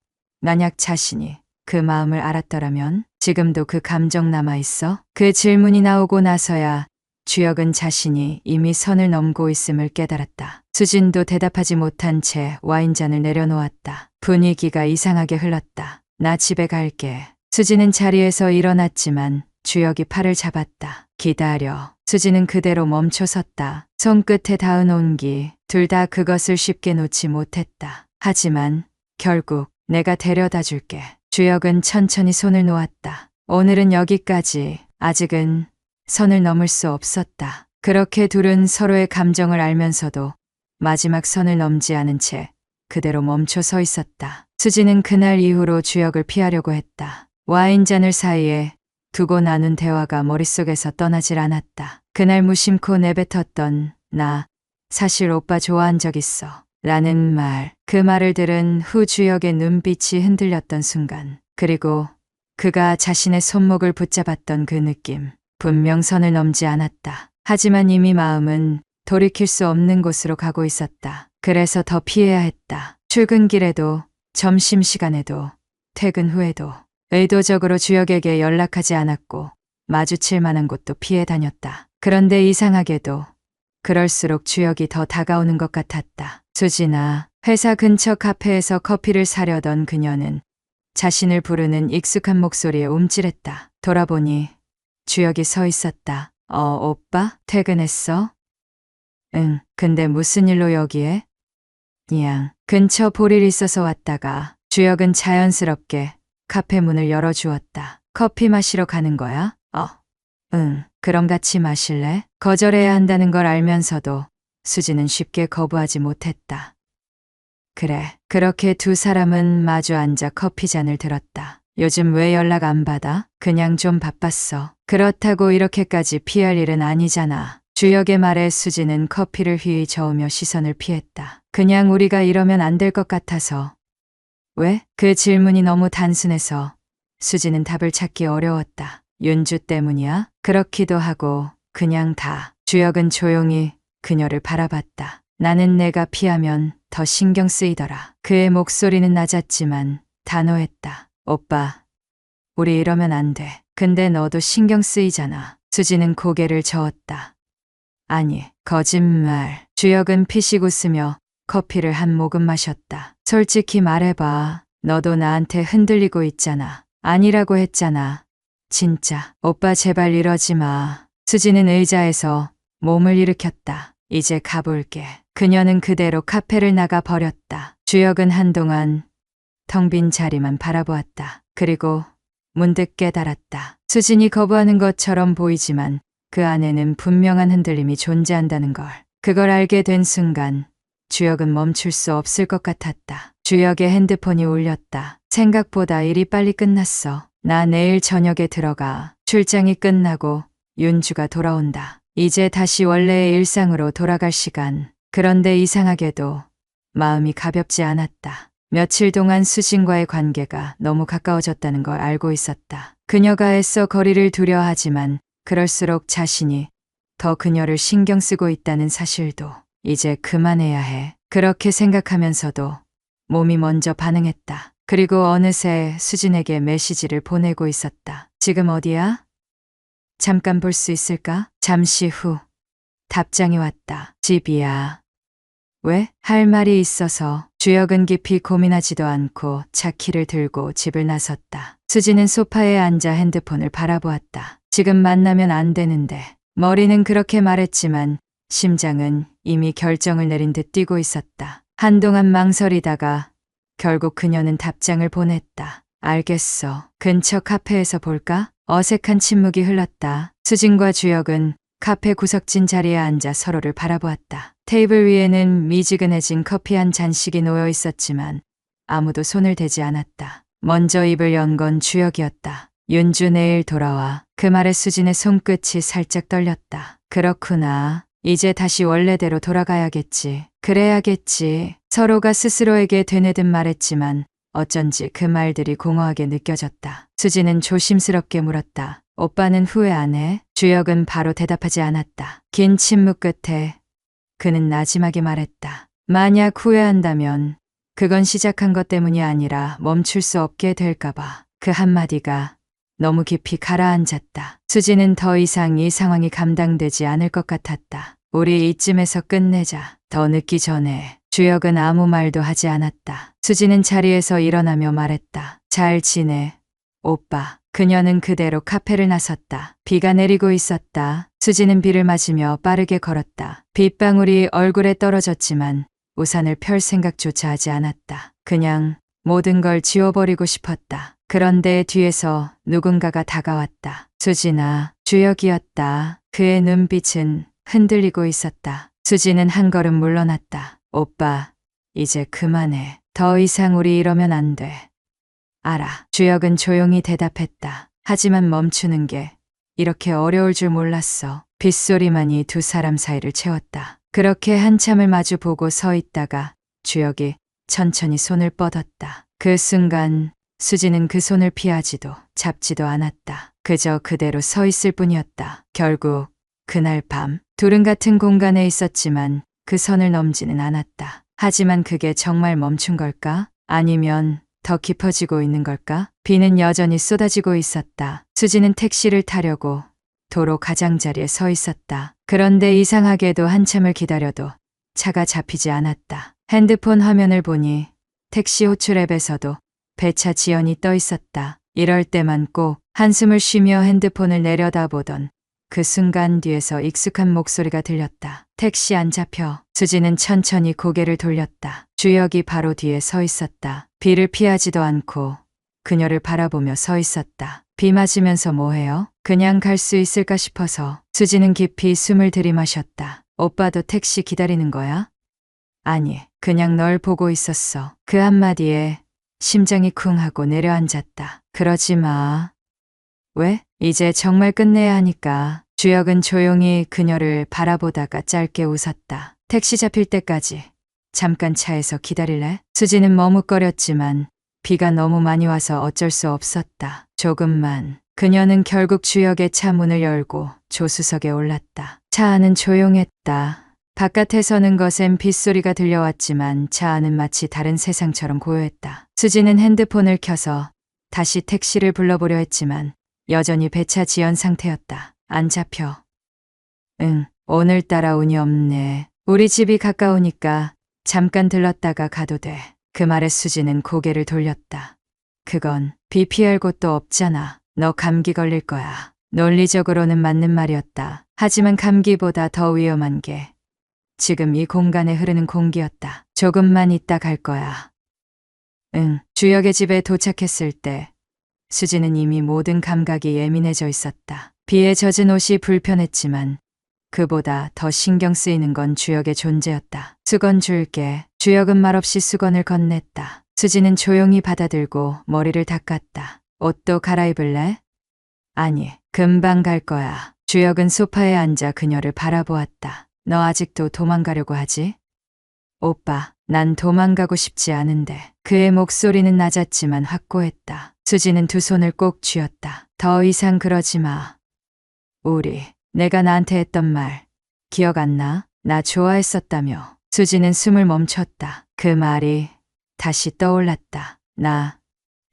만약 자신이 그 마음을 알았더라면, 지금도 그 감정 남아있어? 그 질문이 나오고 나서야 주혁은 자신이 이미 선을 넘고 있음을 깨달았다. 수진도 대답하지 못한 채 와인잔을 내려놓았다. 분위기가 이상하게 흘렀다. 나 집에 갈게. 수지는 자리에서 일어났지만 주혁이 팔을 잡았다. 기다려. 수지는 그대로 멈춰섰다. 손끝에 닿은 온기, 둘 다 그것을 쉽게 놓지 못했다. 하지만 결국 내가 데려다 줄게. 주혁은 천천히 손을 놓았다. 오늘은 여기까지. 아직은 선을 넘을 수 없었다. 그렇게 둘은 서로의 감정을 알면서도 마지막 선을 넘지 않은 채 그대로 멈춰 서 있었다. 수지는 그날 이후로 주혁을 피하려고 했다. 와인잔을 사이에 두고 나눈 대화가 머릿속에서 떠나질 않았다. 그날 무심코 내뱉었던 나 사실 오빠 좋아한 적 있어 라는 말. 그 말을 들은 후 주혁의 눈빛이 흔들렸던 순간, 그리고 그가 자신의 손목을 붙잡았던 그 느낌. 분명 선을 넘지 않았다. 하지만 이미 마음은 돌이킬 수 없는 곳으로 가고 있었다. 그래서 더 피해야 했다. 출근길에도 점심시간에도 퇴근 후에도 의도적으로 주혁에게 연락하지 않았고 마주칠 만한 곳도 피해 다녔다. 그런데 이상하게도 그럴수록 주혁이 더 다가오는 것 같았다. 수진아, 회사 근처 카페에서 커피를 사려던 그녀는 자신을 부르는 익숙한 목소리에 움찔했다. 돌아보니 주혁이 서 있었다. 오빠? 퇴근했어? 응, 근데 무슨 일로 여기에? 그냥 근처 볼일 있어서 왔다가. 주혁은 자연스럽게 카페 문을 열어주었다. 커피 마시러 가는 거야? 응, 그럼 같이 마실래? 거절해야 한다는 걸 알면서도 수지는 쉽게 거부하지 못했다. 그래, 그렇게 두 사람은 마주 앉아 커피잔을 들었다. 요즘 왜 연락 안 받아? 그냥 좀 바빴어. 그렇다고 이렇게까지 피할 일은 아니잖아. 주혁의 말에 수지는 커피를 휘휘 저으며 시선을 피했다. 그냥 우리가 이러면 안 될 것 같아서. 왜? 그 질문이 너무 단순해서 수지는 답을 찾기 어려웠다. 윤주 때문이야? 그렇기도 하고 그냥 다. 주혁은 조용히 그녀를 바라봤다. 나는 내가 피하면 더 신경 쓰이더라. 그의 목소리는 낮았지만 단호했다. 오빠, 우리 이러면 안 돼. 근데 너도 신경 쓰이잖아. 수지는 고개를 저었다. 아니, 거짓말. 주혁은 피식 웃으며 커피를 한 모금 마셨다. 솔직히 말해봐. 너도 나한테 흔들리고 있잖아. 아니라고 했잖아. 진짜. 오빠 제발 이러지 마. 수지는 의자에서 몸을 일으켰다. 이제 가볼게. 그녀는 그대로 카페를 나가 버렸다. 주혁은 한동안 텅 빈 자리만 바라보았다. 그리고 문득 깨달았다. 수진이 거부하는 것처럼 보이지만 그 안에는 분명한 흔들림이 존재한다는 걸. 그걸 알게 된 순간 주혁은 멈출 수 없을 것 같았다. 주혁의 핸드폰이 울렸다. 생각보다 일이 빨리 끝났어. 나 내일 저녁에 들어가. 출장이 끝나고 윤주가 돌아온다. 이제 다시 원래의 일상으로 돌아갈 시간. 그런데 이상하게도 마음이 가볍지 않았다. 며칠 동안 수진과의 관계가 너무 가까워졌다는 걸 알고 있었다. 그녀가 애써 거리를 두려 하지만 그럴수록 자신이 더 그녀를 신경 쓰고 있다는 사실도 이제 그만해야 해. 그렇게 생각하면서도 몸이 먼저 반응했다. 그리고 어느새 수진에게 메시지를 보내고 있었다. 지금 어디야? 잠깐 볼 수 있을까? 잠시 후 답장이 왔다. 집이야. 왜? 할 말이 있어서. 주혁은 깊이 고민하지도 않고 차키를 들고 집을 나섰다. 수지는 소파에 앉아 핸드폰을 바라보았다. 지금 만나면 안 되는데. 머리는 그렇게 말했지만 심장은 이미 결정을 내린 듯 뛰고 있었다. 한동안 망설이다가 결국 그녀는 답장을 보냈다. 알겠어. 근처 카페에서 볼까? 어색한 침묵이 흘렀다. 수진과 주혁은 카페 구석진 자리에 앉아 서로를 바라보았다. 테이블 위에는 미지근해진 커피 한 잔씩이 놓여 있었지만 아무도 손을 대지 않았다. 먼저 입을 연 건 주혁이었다. 윤주 내일 돌아와. 그 말에 수진의 손끝이 살짝 떨렸다. 그렇구나. 이제 다시 원래대로 돌아가야겠지. 그래야겠지. 서로가 스스로에게 되뇌듯 말했지만 어쩐지 그 말들이 공허하게 느껴졌다. 수지는 조심스럽게 물었다. 오빠는 후회 안 해? 주혁은 바로 대답하지 않았다. 긴 침묵 끝에 그는 나지막이 말했다. 만약 후회한다면 그건 시작한 것 때문이 아니라 멈출 수 없게 될까봐. 그 한마디가 너무 깊이 가라앉았다. 수지는 더 이상 이 상황이 감당되지 않을 것 같았다. 우리 이쯤에서 끝내자. 더 늦기 전에. 주혁은 아무 말도 하지 않았다. 수지는 자리에서 일어나며 말했다. 잘 지내, 오빠. 그녀는 그대로 카페를 나섰다. 비가 내리고 있었다. 수지는 비를 맞으며 빠르게 걸었다. 빗방울이 얼굴에 떨어졌지만 우산을 펼 생각조차 하지 않았다. 그냥 모든 걸 지워버리고 싶었다. 그런데 뒤에서 누군가가 다가왔다. 수진아, 주혁이었다. 그의 눈빛은 흔들리고 있었다. 수지는 한 걸음 물러났다. 오빠, 이제 그만해. 더 이상 우리 이러면 안 돼. 알아. 주혁은 조용히 대답했다. 하지만 멈추는 게 이렇게 어려울 줄 몰랐어. 빗소리만이 두 사람 사이를 채웠다. 그렇게 한참을 마주보고 서 있다가 주혁이 천천히 손을 뻗었다. 그 순간 수지는 그 손을 피하지도 잡지도 않았다. 그저 그대로 서 있을 뿐이었다. 결국 그날 밤 둘은 같은 공간에 있었지만 그 선을 넘지는 않았다. 하지만 그게 정말 멈춘 걸까? 아니면 더 깊어지고 있는 걸까? 비는 여전히 쏟아지고 있었다. 수지는 택시를 타려고 도로 가장자리에 서 있었다. 그런데 이상하게도 한참을 기다려도 차가 잡히지 않았다. 핸드폰 화면을 보니 택시 호출 앱에서도 배차 지연이 떠 있었다. 이럴 때만 꼭 한숨을 쉬며 핸드폰을 내려다보던 그 순간 뒤에서 익숙한 목소리가 들렸다. 택시 안 잡혀. 수지는 천천히 고개를 돌렸다. 주혁이 바로 뒤에 서 있었다. 비를 피하지도 않고 그녀를 바라보며 서 있었다. 비 맞으면서 뭐해요? 그냥 갈 수 있을까 싶어서. 수지는 깊이 숨을 들이마셨다. 오빠도 택시 기다리는 거야? 아니, 그냥 널 보고 있었어. 그 한마디에 심장이 쿵 하고 내려앉았다. 그러지 마. 왜? 이제 정말 끝내야 하니까. 주혁은 조용히 그녀를 바라보다가 짧게 웃었다. 택시 잡힐 때까지 잠깐 차에서 기다릴래? 수지는 머뭇거렸지만 비가 너무 많이 와서 어쩔 수 없었다. 조금만. 그녀는 결국 주혁의 차 문을 열고 조수석에 올랐다. 차 안은 조용했다. 바깥에서는 거센 빗소리가 들려왔지만 차 안은 마치 다른 세상처럼 고요했다. 수지는 핸드폰을 켜서 다시 택시를 불러보려 했지만 여전히 배차 지연 상태였다. 안 잡혀. 응, 오늘따라 운이 없네. 우리 집이 가까우니까 잠깐 들렀다가 가도 돼. 그 말에 수지는 고개를 돌렸다. 그건 비 피할 곳도 없잖아. 너 감기 걸릴 거야. 논리적으로는 맞는 말이었다. 하지만 감기보다 더 위험한 게 지금 이 공간에 흐르는 공기였다. 조금만 있다 갈 거야. 응, 주혁의 집에 도착했을 때 수지는 이미 모든 감각이 예민해져 있었다. 비에 젖은 옷이 불편했지만 그보다 더 신경 쓰이는 건 주혁의 존재였다. 수건 줄게. 주혁은 말없이 수건을 건넸다. 수지는 조용히 받아들고 머리를 닦았다. 옷도 갈아입을래? 아니, 금방 갈 거야. 주혁은 소파에 앉아 그녀를 바라보았다. 너 아직도 도망가려고 하지? 오빠, 난 도망가고 싶지 않은데. 그의 목소리는 낮았지만 확고했다. 수지는 두 손을 꼭 쥐었다. 더 이상 그러지 마. 내가 나한테 했던 말 기억 안 나? 나 좋아했었다며. 수지는 숨을 멈췄다. 그 말이 다시 떠올랐다. 나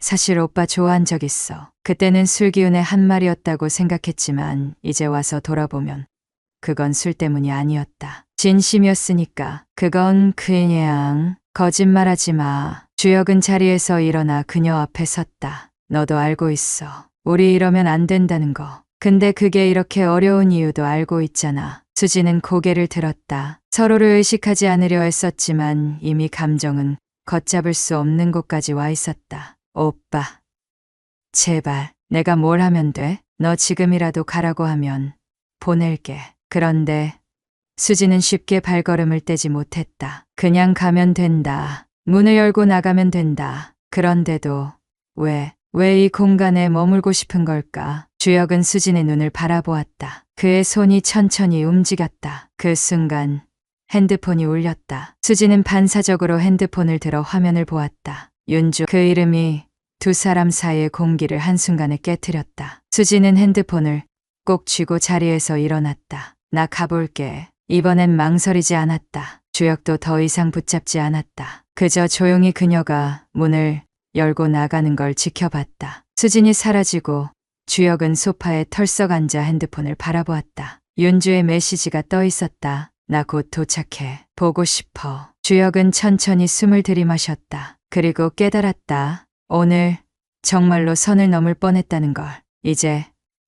사실 오빠 좋아한 적 있어. 그때는 술 기운의 한 말이었다고 생각했지만 이제 와서 돌아보면 그건 술 때문이 아니었다. 진심이었으니까. 그건 그냥 거짓말하지 마. 주혁은 자리에서 일어나 그녀 앞에 섰다. 너도 알고 있어. 우리 이러면 안 된다는 거. 근데 그게 이렇게 어려운 이유도 알고 있잖아. 수지는 고개를 들었다. 서로를 의식하지 않으려 했었지만 이미 감정은 걷잡을 수 없는 곳까지 와 있었다. 오빠, 제발 내가 뭘 하면 돼? 너 지금이라도 가라고 하면 보낼게. 그런데 수지는 쉽게 발걸음을 떼지 못했다. 그냥 가면 된다. 문을 열고 나가면 된다. 그런데도 왜 이 공간에 머물고 싶은 걸까? 주혁은 수진의 눈을 바라보았다. 그의 손이 천천히 움직였다. 그 순간 핸드폰이 울렸다. 수지는 반사적으로 핸드폰을 들어 화면을 보았다. 윤주, 그 이름이 두 사람 사이의 공기를 한순간에 깨트렸다. 수지는 핸드폰을 꼭 쥐고 자리에서 일어났다. 나 가볼게. 이번엔 망설이지 않았다. 주혁도 더 이상 붙잡지 않았다. 그저 조용히 그녀가 문을 열고 나가는 걸 지켜봤다. 수진이 사라지고 주혁은 소파에 털썩 앉아 핸드폰을 바라보았다. 윤주의 메시지가 떠 있었다. 나 곧 도착해. 보고 싶어. 주혁은 천천히 숨을 들이마셨다. 그리고 깨달았다. 오늘 정말로 선을 넘을 뻔했다는 걸. 이제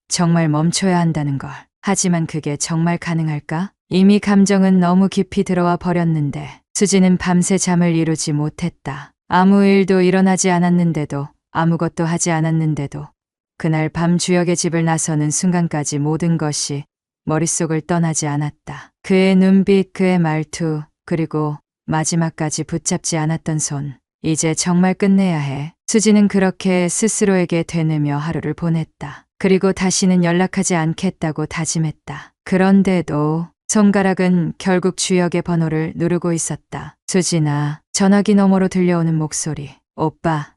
정말 멈춰야 한다는 걸. 하지만 그게 정말 가능할까? 이미 감정은 너무 깊이 들어와 버렸는데 수지는 밤새 잠을 이루지 못했다. 아무 일도 일어나지 않았는데도 아무것도 하지 않았는데도 그날 밤 주혁의 집을 나서는 순간까지 모든 것이 머릿속을 떠나지 않았다. 그의 눈빛, 그의 말투, 그리고 마지막까지 붙잡지 않았던 손. 이제 정말 끝내야 해. 수지는 그렇게 스스로에게 되뇌며 하루를 보냈다. 그리고 다시는 연락하지 않겠다고 다짐했다. 그런데도 손가락은 결국 주혁의 번호를 누르고 있었다. 수진아, 전화기 너머로 들려오는 목소리. 오빠,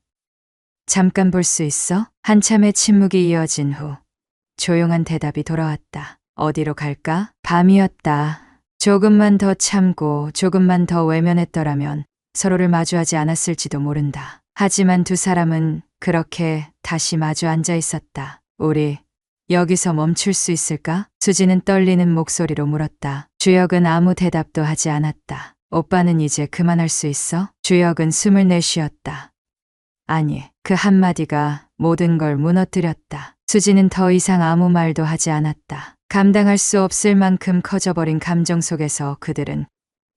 잠깐 볼 수 있어? 한참의 침묵이 이어진 후 조용한 대답이 돌아왔다. 어디로 갈까? 밤이었다. 조금만 더 참고 조금만 더 외면했더라면 서로를 마주하지 않았을지도 모른다. 하지만 두 사람은 그렇게 다시 마주 앉아 있었다. 우리 여기서 멈출 수 있을까? 수지는 떨리는 목소리로 물었다. 주혁은 아무 대답도 하지 않았다. 오빠는 이제 그만할 수 있어? 주혁은 숨을 내쉬었다. 아니, 그 한마디가 모든 걸 무너뜨렸다. 수지는 더 이상 아무 말도 하지 않았다. 감당할 수 없을 만큼 커져버린 감정 속에서 그들은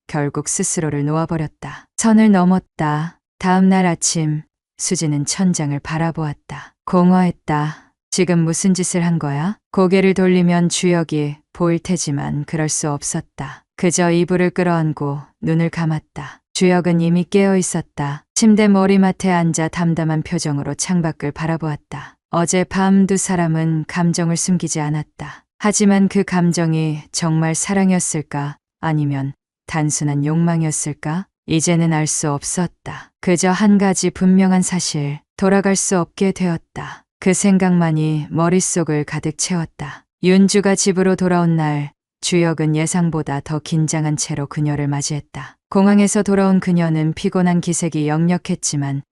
결국 스스로를 놓아버렸다. 선을 넘었다. 다음 날 아침, 수지는 천장을 바라보았다. 공허했다. 지금 무슨 짓을 한 거야? 고개를 돌리면 주혁이 보일 테지만 그럴 수 없었다. 그저 이불을 끌어안고 눈을 감았다. 주혁은 이미 깨어 있었다. 침대 머리맡에 앉아 담담한 표정으로 창밖을 바라보았다. 어젯밤 두 사람은 감정을 숨기지 않았다. 하지만 그 감정이 정말 사랑이었을까? 아니면 단순한 욕망이었을까? 이제는 알 수 없었다. 그저 한 가지 분명한 사실, 돌아갈 수 없게 되었다. 그 생각만이 머릿속을 가득 채웠다. 윤주가 집으로 돌아온 날, 주혁은 예상보다 더 긴장한 채로 그녀를 맞이했다. 공항에서 돌아온 그녀는 피곤한 기색이 역력했지만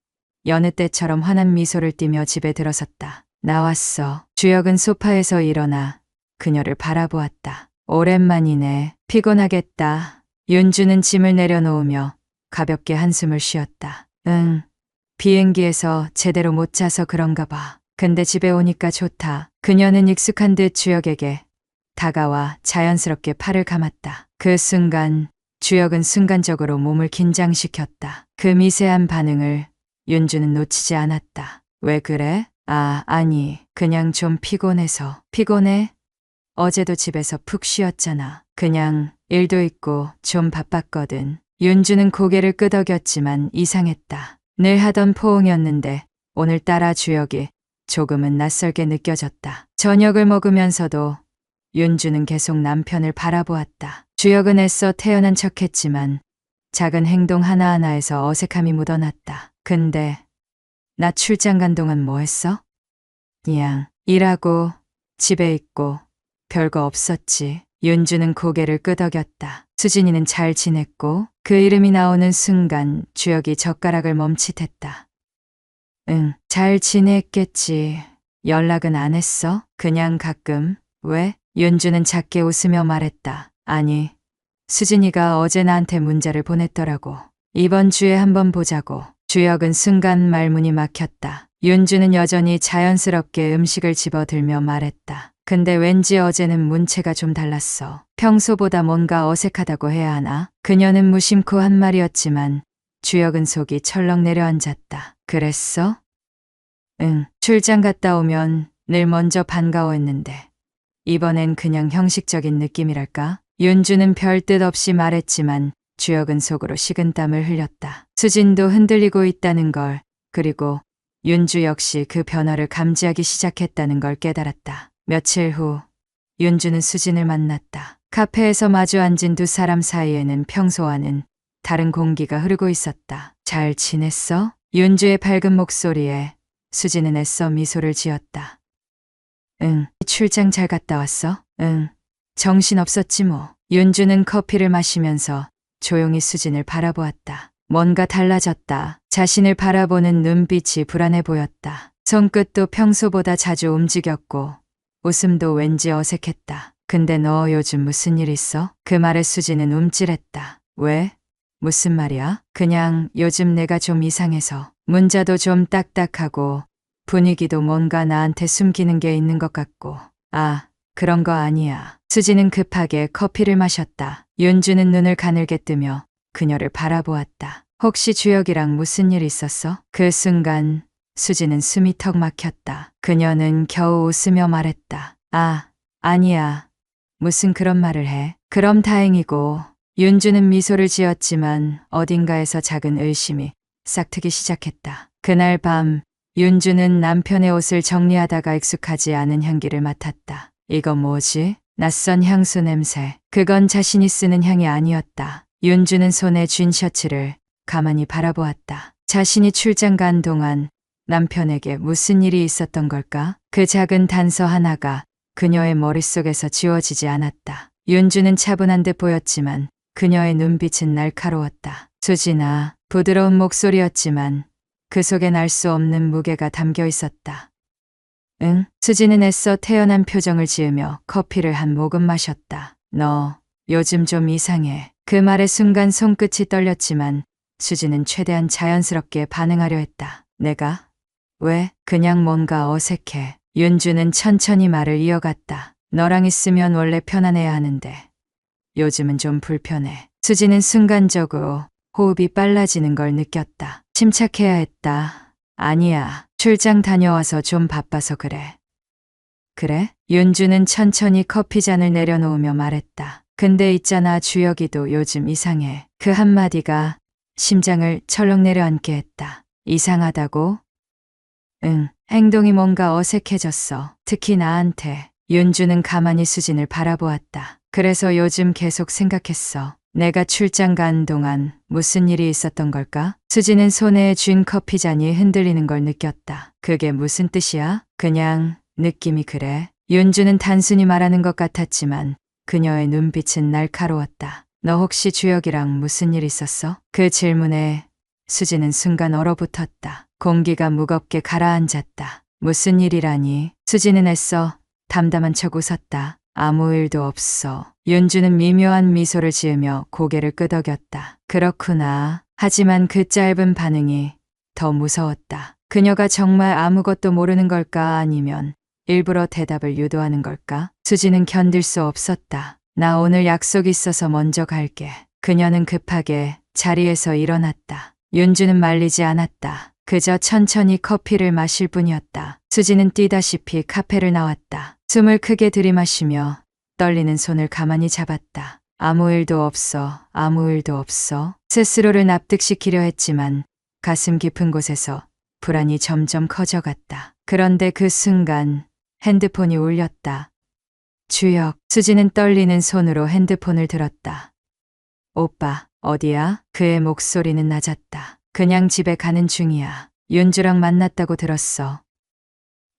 여느 때처럼 환한 미소를 띠며 집에 들어섰다. 나왔어. 주혁은 소파에서 일어나 그녀를 바라보았다. 오랜만이네. 피곤하겠다. 윤주는 짐을 내려놓으며 가볍게 한숨을 쉬었다. 응. 비행기에서 제대로 못 자서 그런가 봐. 근데 집에 오니까 좋다. 그녀는 익숙한 듯 주혁에게 다가와 자연스럽게 팔을 감았다. 그 순간 주혁은 순간적으로 몸을 긴장시켰다. 그 미세한 반응을 윤주는 놓치지 않았다. 왜 그래? 아니, 그냥 좀 피곤해서. 피곤해? 어제도 집에서 푹 쉬었잖아. 그냥 일도 있고 좀 바빴거든. 윤주는 고개를 끄덕였지만 이상했다. 늘 하던 포옹이었는데 오늘따라 주혁이 조금은 낯설게 느껴졌다. 저녁을 먹으면서도 윤주는 계속 남편을 바라보았다. 주혁은 애써 태연한 척했지만 작은 행동 하나하나에서 어색함이 묻어났다. 근데 나 출장 간 동안 뭐 했어? 그냥 일하고 집에 있고 별거 없었지. 윤주는 고개를 끄덕였다. 수진이는 잘 지냈고 그 이름이 나오는 순간 주혁이 젓가락을 멈칫했다. 응, 잘 지냈겠지. 연락은 안 했어? 그냥 가끔. 왜? 윤주는 작게 웃으며 말했다. 아니, 수진이가 어제 나한테 문자를 보냈더라고. 이번 주에 한번 보자고. 주혁은 순간 말문이 막혔다. 윤주는 여전히 자연스럽게 음식을 집어들며 말했다. 근데 왠지 어제는 문체가 좀 달랐어. 평소보다 뭔가 어색하다고 해야 하나? 그녀는 무심코 한 말이었지만 주혁은 속이 철렁 내려앉았다. 그랬어? 응, 출장 갔다 오면 늘 먼저 반가워했는데 이번엔 그냥 형식적인 느낌이랄까? 윤주는 별뜻 없이 말했지만 주혁은 속으로 식은땀을 흘렸다. 수진도 흔들리고 있다는 걸, 그리고 윤주 역시 그 변화를 감지하기 시작했다는 걸 깨달았다. 며칠 후 윤주는 수진을 만났다. 카페에서 마주 앉은 두 사람 사이에는 평소와는 다른 공기가 흐르고 있었다. 잘 지냈어? 윤주의 밝은 목소리에 수진은 애써 미소를 지었다. 응, 출장 잘 갔다 왔어? 응, 정신없었지 뭐. 윤주는 커피를 마시면서 조용히 수진을 바라보았다. 뭔가 달라졌다. 자신을 바라보는 눈빛이 불안해 보였다. 손끝도 평소보다 자주 움직였고 웃음도 왠지 어색했다. 근데 너 요즘 무슨 일 있어? 그 말에 수진은 움찔했다. 왜? 무슨 말이야? 그냥 요즘 내가 좀 이상해서. 문자도 좀 딱딱하고 분위기도 뭔가 나한테 숨기는 게 있는 것 같고. 그런 거 아니야. 수진은 급하게 커피를 마셨다. 윤주는 눈을 가늘게 뜨며 그녀를 바라보았다. 혹시 주혁이랑 무슨 일 있었어? 그 순간 수진은 숨이 턱 막혔다. 그녀는 겨우 웃으며 말했다. 아니야. 무슨 그런 말을 해. 그럼 다행이고. 윤주는 미소를 지었지만 어딘가에서 작은 의심이 싹트기 시작했다. 그날 밤 윤주는 남편의 옷을 정리하다가 익숙하지 않은 향기를 맡았다. 이거 뭐지? 낯선 향수 냄새. 그건 자신이 쓰는 향이 아니었다. 윤주는 손에 쥔 셔츠를 가만히 바라보았다. 자신이 출장 간 동안 남편에게 무슨 일이 있었던 걸까? 그 작은 단서 하나가 그녀의 머릿속에서 지워지지 않았다. 윤주는 차분한 듯 보였지만 그녀의 눈빛은 날카로웠다. 수진아, 부드러운 목소리였지만 그 속엔 알 수 없는 무게가 담겨 있었다. 응? 수진은 애써 태연한 표정을 지으며 커피를 한 모금 마셨다. 너 요즘 좀 이상해. 그 말의 순간 손끝이 떨렸지만 수진은 최대한 자연스럽게 반응하려 했다. 내가? 왜? 그냥 뭔가 어색해. 윤주는 천천히 말을 이어갔다. 너랑 있으면 원래 편안해야 하는데 요즘은 좀 불편해. 수진은 순간적으로 호흡이 빨라지는 걸 느꼈다. 침착해야 했다. 아니야. 출장 다녀와서 좀 바빠서 그래. 그래? 윤주는 천천히 커피잔을 내려놓으며 말했다. 근데 있잖아, 주혁이도 요즘 이상해. 그 한마디가 심장을 철렁 내려앉게 했다. 이상하다고? 응. 행동이 뭔가 어색해졌어. 특히 나한테. 윤주는 가만히 수진을 바라보았다. 그래서 요즘 계속 생각했어. 내가 출장 간 동안 무슨 일이 있었던 걸까? 수진은 손에 쥔 커피잔이 흔들리는 걸 느꼈다. 그게 무슨 뜻이야? 그냥 느낌이 그래. 윤주는 단순히 말하는 것 같았지만 그녀의 눈빛은 날카로웠다. 너 혹시 주혁이랑 무슨 일 있었어? 그 질문에 수진은 순간 얼어붙었다. 공기가 무겁게 가라앉았다. 무슨 일이라니? 수진은 애써 담담한 척 웃었다. 아무 일도 없어. 윤주는 미묘한 미소를 지으며 고개를 끄덕였다. 그렇구나. 하지만 그 짧은 반응이 더 무서웠다. 그녀가 정말 아무것도 모르는 걸까, 아니면 일부러 대답을 유도하는 걸까? 수지는 견딜 수 없었다. 나 오늘 약속 있어서 먼저 갈게. 그녀는 급하게 자리에서 일어났다. 윤주는 말리지 않았다. 그저 천천히 커피를 마실 뿐이었다. 수지는 뛰다시피 카페를 나왔다. 숨을 크게 들이마시며 떨리는 손을 가만히 잡았다. 아무 일도 없어. 아무 일도 없어. 스스로를 납득시키려 했지만 가슴 깊은 곳에서 불안이 점점 커져갔다. 그런데 그 순간 핸드폰이 울렸다. 주혁. 수지는 떨리는 손으로 핸드폰을 들었다. 오빠, 어디야? 그의 목소리는 낮았다. 그냥 집에 가는 중이야. 윤주랑 만났다고 들었어.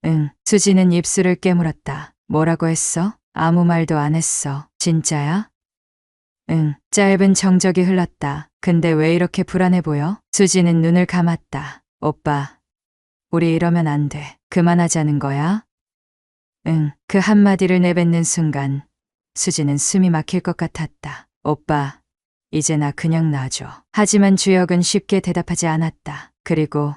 응. 수지는 입술을 깨물었다. 뭐라고 했어? 아무 말도 안 했어. 진짜야? 응. 짧은 정적이 흘렀다. 근데 왜 이렇게 불안해 보여? 수지는 눈을 감았다. 오빠, 우리 이러면 안 돼. 그만하자는 거야? 응. 그 한마디를 내뱉는 순간 수지는 숨이 막힐 것 같았다. 오빠, 이제 나 그냥 놔줘. 하지만 주혁은 쉽게 대답하지 않았다. 그리고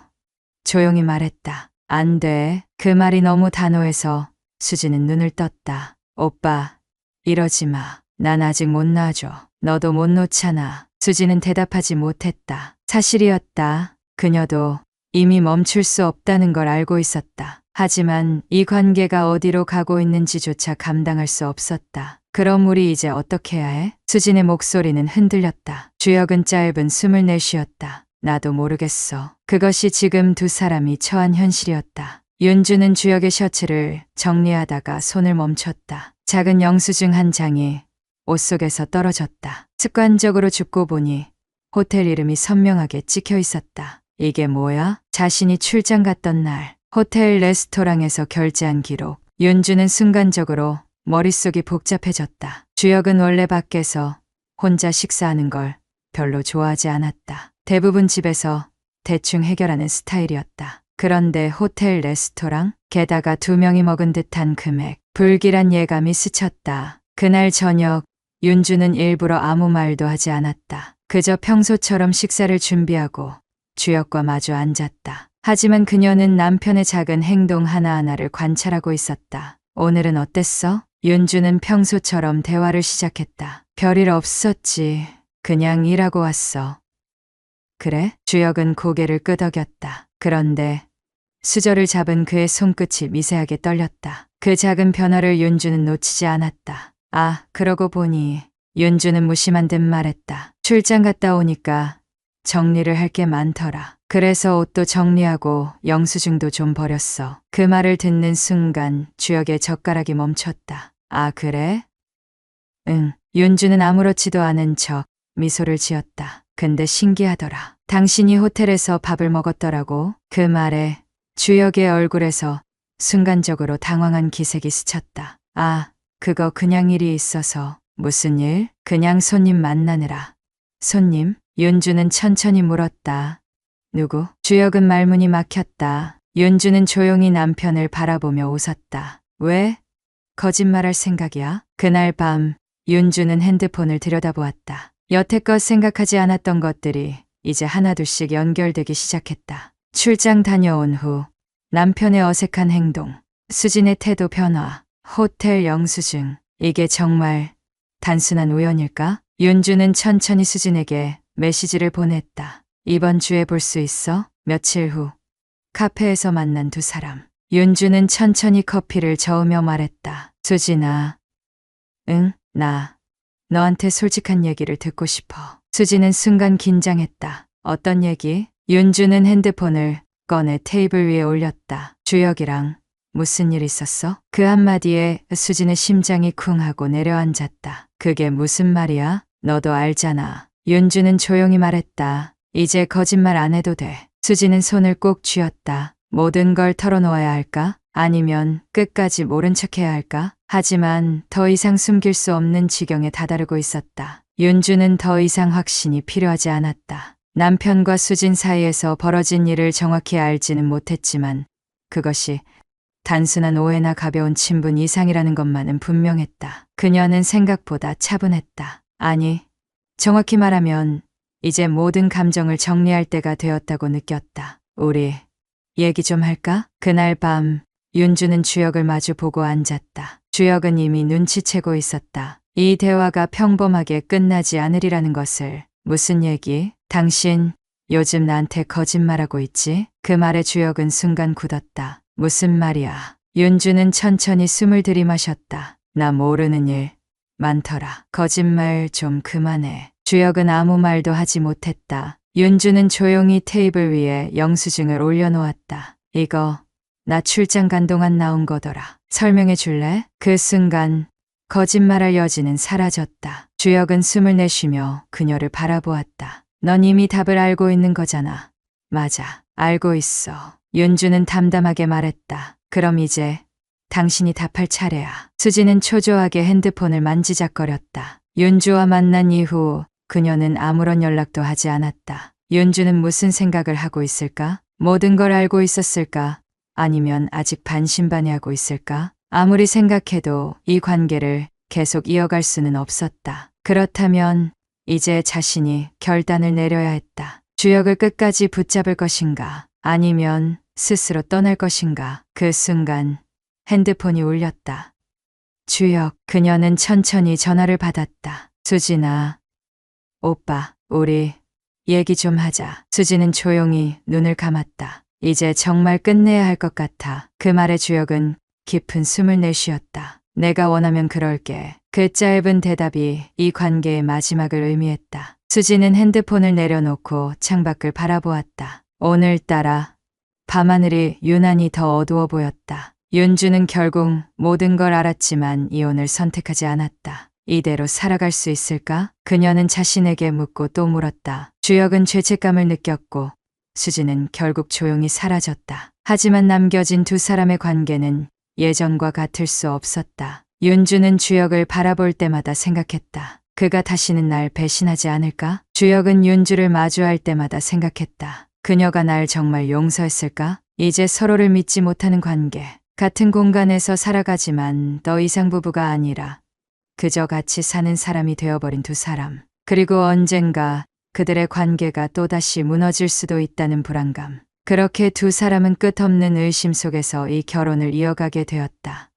조용히 말했다. 안 돼. 그 말이 너무 단호해서 수지는 눈을 떴다. 오빠, 이러지 마. 난 아직 못 놔줘. 너도 못 놓잖아. 수지는 대답하지 못했다. 사실이었다. 그녀도 이미 멈출 수 없다는 걸 알고 있었다. 하지만 이 관계가 어디로 가고 있는지조차 감당할 수 없었다. 그럼 우리 이제 어떻게 해야 해? 수진의 목소리는 흔들렸다. 주혁은 짧은 숨을 내쉬었다. 나도 모르겠어. 그것이 지금 두 사람이 처한 현실이었다. 윤주는 주혁의 셔츠를 정리하다가 손을 멈췄다. 작은 영수증 한 장이 옷 속에서 떨어졌다. 습관적으로 줍고 보니 호텔 이름이 선명하게 찍혀 있었다. 이게 뭐야? 자신이 출장 갔던 날 호텔 레스토랑에서 결제한 기록. 윤주는 순간적으로 머릿속이 복잡해졌다. 주혁은 원래 밖에서 혼자 식사하는 걸 별로 좋아하지 않았다. 대부분 집에서 대충 해결하는 스타일이었다. 그런데 호텔 레스토랑? 게다가 두 명이 먹은 듯한 금액. 불길한 예감이 스쳤다. 그날 저녁 윤주는 일부러 아무 말도 하지 않았다. 그저 평소처럼 식사를 준비하고 주혁과 마주 앉았다. 하지만 그녀는 남편의 작은 행동 하나하나를 관찰하고 있었다. 오늘은 어땠어? 윤주는 평소처럼 대화를 시작했다. 별일 없었지. 그냥 일하고 왔어. 그래? 주혁은 고개를 끄덕였다. 그런데 수저를 잡은 그의 손끝이 미세하게 떨렸다. 그 작은 변화를 윤주는 놓치지 않았다. 아, 그러고 보니. 윤주는 무심한 듯 말했다. 출장 갔다 오니까 정리를 할 게 많더라. 그래서 옷도 정리하고 영수증도 좀 버렸어. 그 말을 듣는 순간 주혁의 젓가락이 멈췄다. 아, 그래? 응. 윤주는 아무렇지도 않은 척 미소를 지었다. 근데 신기하더라. 당신이 호텔에서 밥을 먹었더라고. 그 말에 주혁의 얼굴에서 순간적으로 당황한 기색이 스쳤다. 아, 그거 그냥 일이 있어서. 무슨 일? 그냥 손님 만나느라. 손님? 윤주는 천천히 물었다. 누구? 주혁은 말문이 막혔다. 윤주는 조용히 남편을 바라보며 웃었다. 왜? 거짓말할 생각이야? 그날 밤 윤주는 핸드폰을 들여다보았다. 여태껏 생각하지 않았던 것들이 이제 하나둘씩 연결되기 시작했다. 출장 다녀온 후 남편의 어색한 행동, 수진의 태도 변화, 호텔 영수증. 이게 정말 단순한 우연일까? 윤주는 천천히 수진에게 메시지를 보냈다. 이번 주에 볼 수 있어? 며칠 후 카페에서 만난 두 사람. 윤주는 천천히 커피를 저으며 말했다. 수진아. 응, 나 너한테 솔직한 얘기를 듣고 싶어. 수진은 순간 긴장했다. 어떤 얘기? 윤주는 핸드폰을 꺼내 테이블 위에 올렸다. 주혁이랑 무슨 일 있었어? 그 한마디에 수진의 심장이 쿵 하고 내려앉았다. 그게 무슨 말이야? 너도 알잖아. 윤주는 조용히 말했다. 이제 거짓말 안 해도 돼. 수진은 손을 꼭 쥐었다. 모든 걸 털어놓아야 할까? 아니면 끝까지 모른 척해야 할까? 하지만 더 이상 숨길 수 없는 지경에 다다르고 있었다. 윤주는 더 이상 확신이 필요하지 않았다. 남편과 수진 사이에서 벌어진 일을 정확히 알지는 못했지만 그것이 단순한 오해나 가벼운 친분 이상이라는 것만은 분명했다. 그녀는 생각보다 차분했다. 아니, 정확히 말하면 이제 모든 감정을 정리할 때가 되었다고 느꼈다. 우리 얘기 좀 할까? 그날 밤 윤주는 주혁을 마주 보고 앉았다. 주혁은 이미 눈치채고 있었다. 이 대화가 평범하게 끝나지 않으리라는 것을. 무슨 얘기? 당신 요즘 나한테 거짓말하고 있지? 그 말에 주혁은 순간 굳었다. 무슨 말이야? 윤주는 천천히 숨을 들이마셨다. 나 모르는 일 많더라. 거짓말 좀 그만해. 주혁은 아무 말도 하지 못했다. 윤주는 조용히 테이블 위에 영수증을 올려놓았다. 이거 나 출장 간 동안 나온 거더라. 설명해 줄래? 그 순간 거짓말할 여지는 사라졌다. 주혁은 숨을 내쉬며 그녀를 바라보았다. 넌 이미 답을 알고 있는 거잖아. 맞아, 알고 있어. 윤주는 담담하게 말했다. 그럼 이제 당신이 답할 차례야. 수지는 초조하게 핸드폰을 만지작거렸다. 윤주와 만난 이후 그녀는 아무런 연락도 하지 않았다. 윤주는 무슨 생각을 하고 있을까? 모든 걸 알고 있었을까? 아니면 아직 반신반의하고 있을까? 아무리 생각해도 이 관계를 계속 이어갈 수는 없었다. 그렇다면 이제 자신이 결단을 내려야 했다. 주혁을 끝까지 붙잡을 것인가? 아니면 스스로 떠날 것인가? 그 순간 핸드폰이 울렸다. 주혁, 그녀는 천천히 전화를 받았다. 수진아, 오빠, 우리 얘기 좀 하자. 수진은 조용히 눈을 감았다. 이제 정말 끝내야 할 것 같아. 그 말에 주혁은 깊은 숨을 내쉬었다. 내가 원하면 그럴게. 그 짧은 대답이 이 관계의 마지막을 의미했다. 수진은 핸드폰을 내려놓고 창밖을 바라보았다. 오늘따라 밤하늘이 유난히 더 어두워 보였다. 윤주는 결국 모든 걸 알았지만 이혼을 선택하지 않았다. 이대로 살아갈 수 있을까? 그녀는 자신에게 묻고 또 물었다. 주혁은 죄책감을 느꼈고 수지는 결국 조용히 사라졌다. 하지만 남겨진 두 사람의 관계는 예전과 같을 수 없었다. 윤주는 주혁을 바라볼 때마다 생각했다. 그가 다시는 날 배신하지 않을까? 주혁은 윤주를 마주할 때마다 생각했다. 그녀가 날 정말 용서했을까? 이제 서로를 믿지 못하는 관계. 같은 공간에서 살아가지만 더 이상 부부가 아니라 그저 같이 사는 사람이 되어버린 두 사람. 그리고 언젠가 그들의 관계가 또다시 무너질 수도 있다는 불안감. 그렇게 두 사람은 끝없는 의심 속에서 이 결혼을 이어가게 되었다.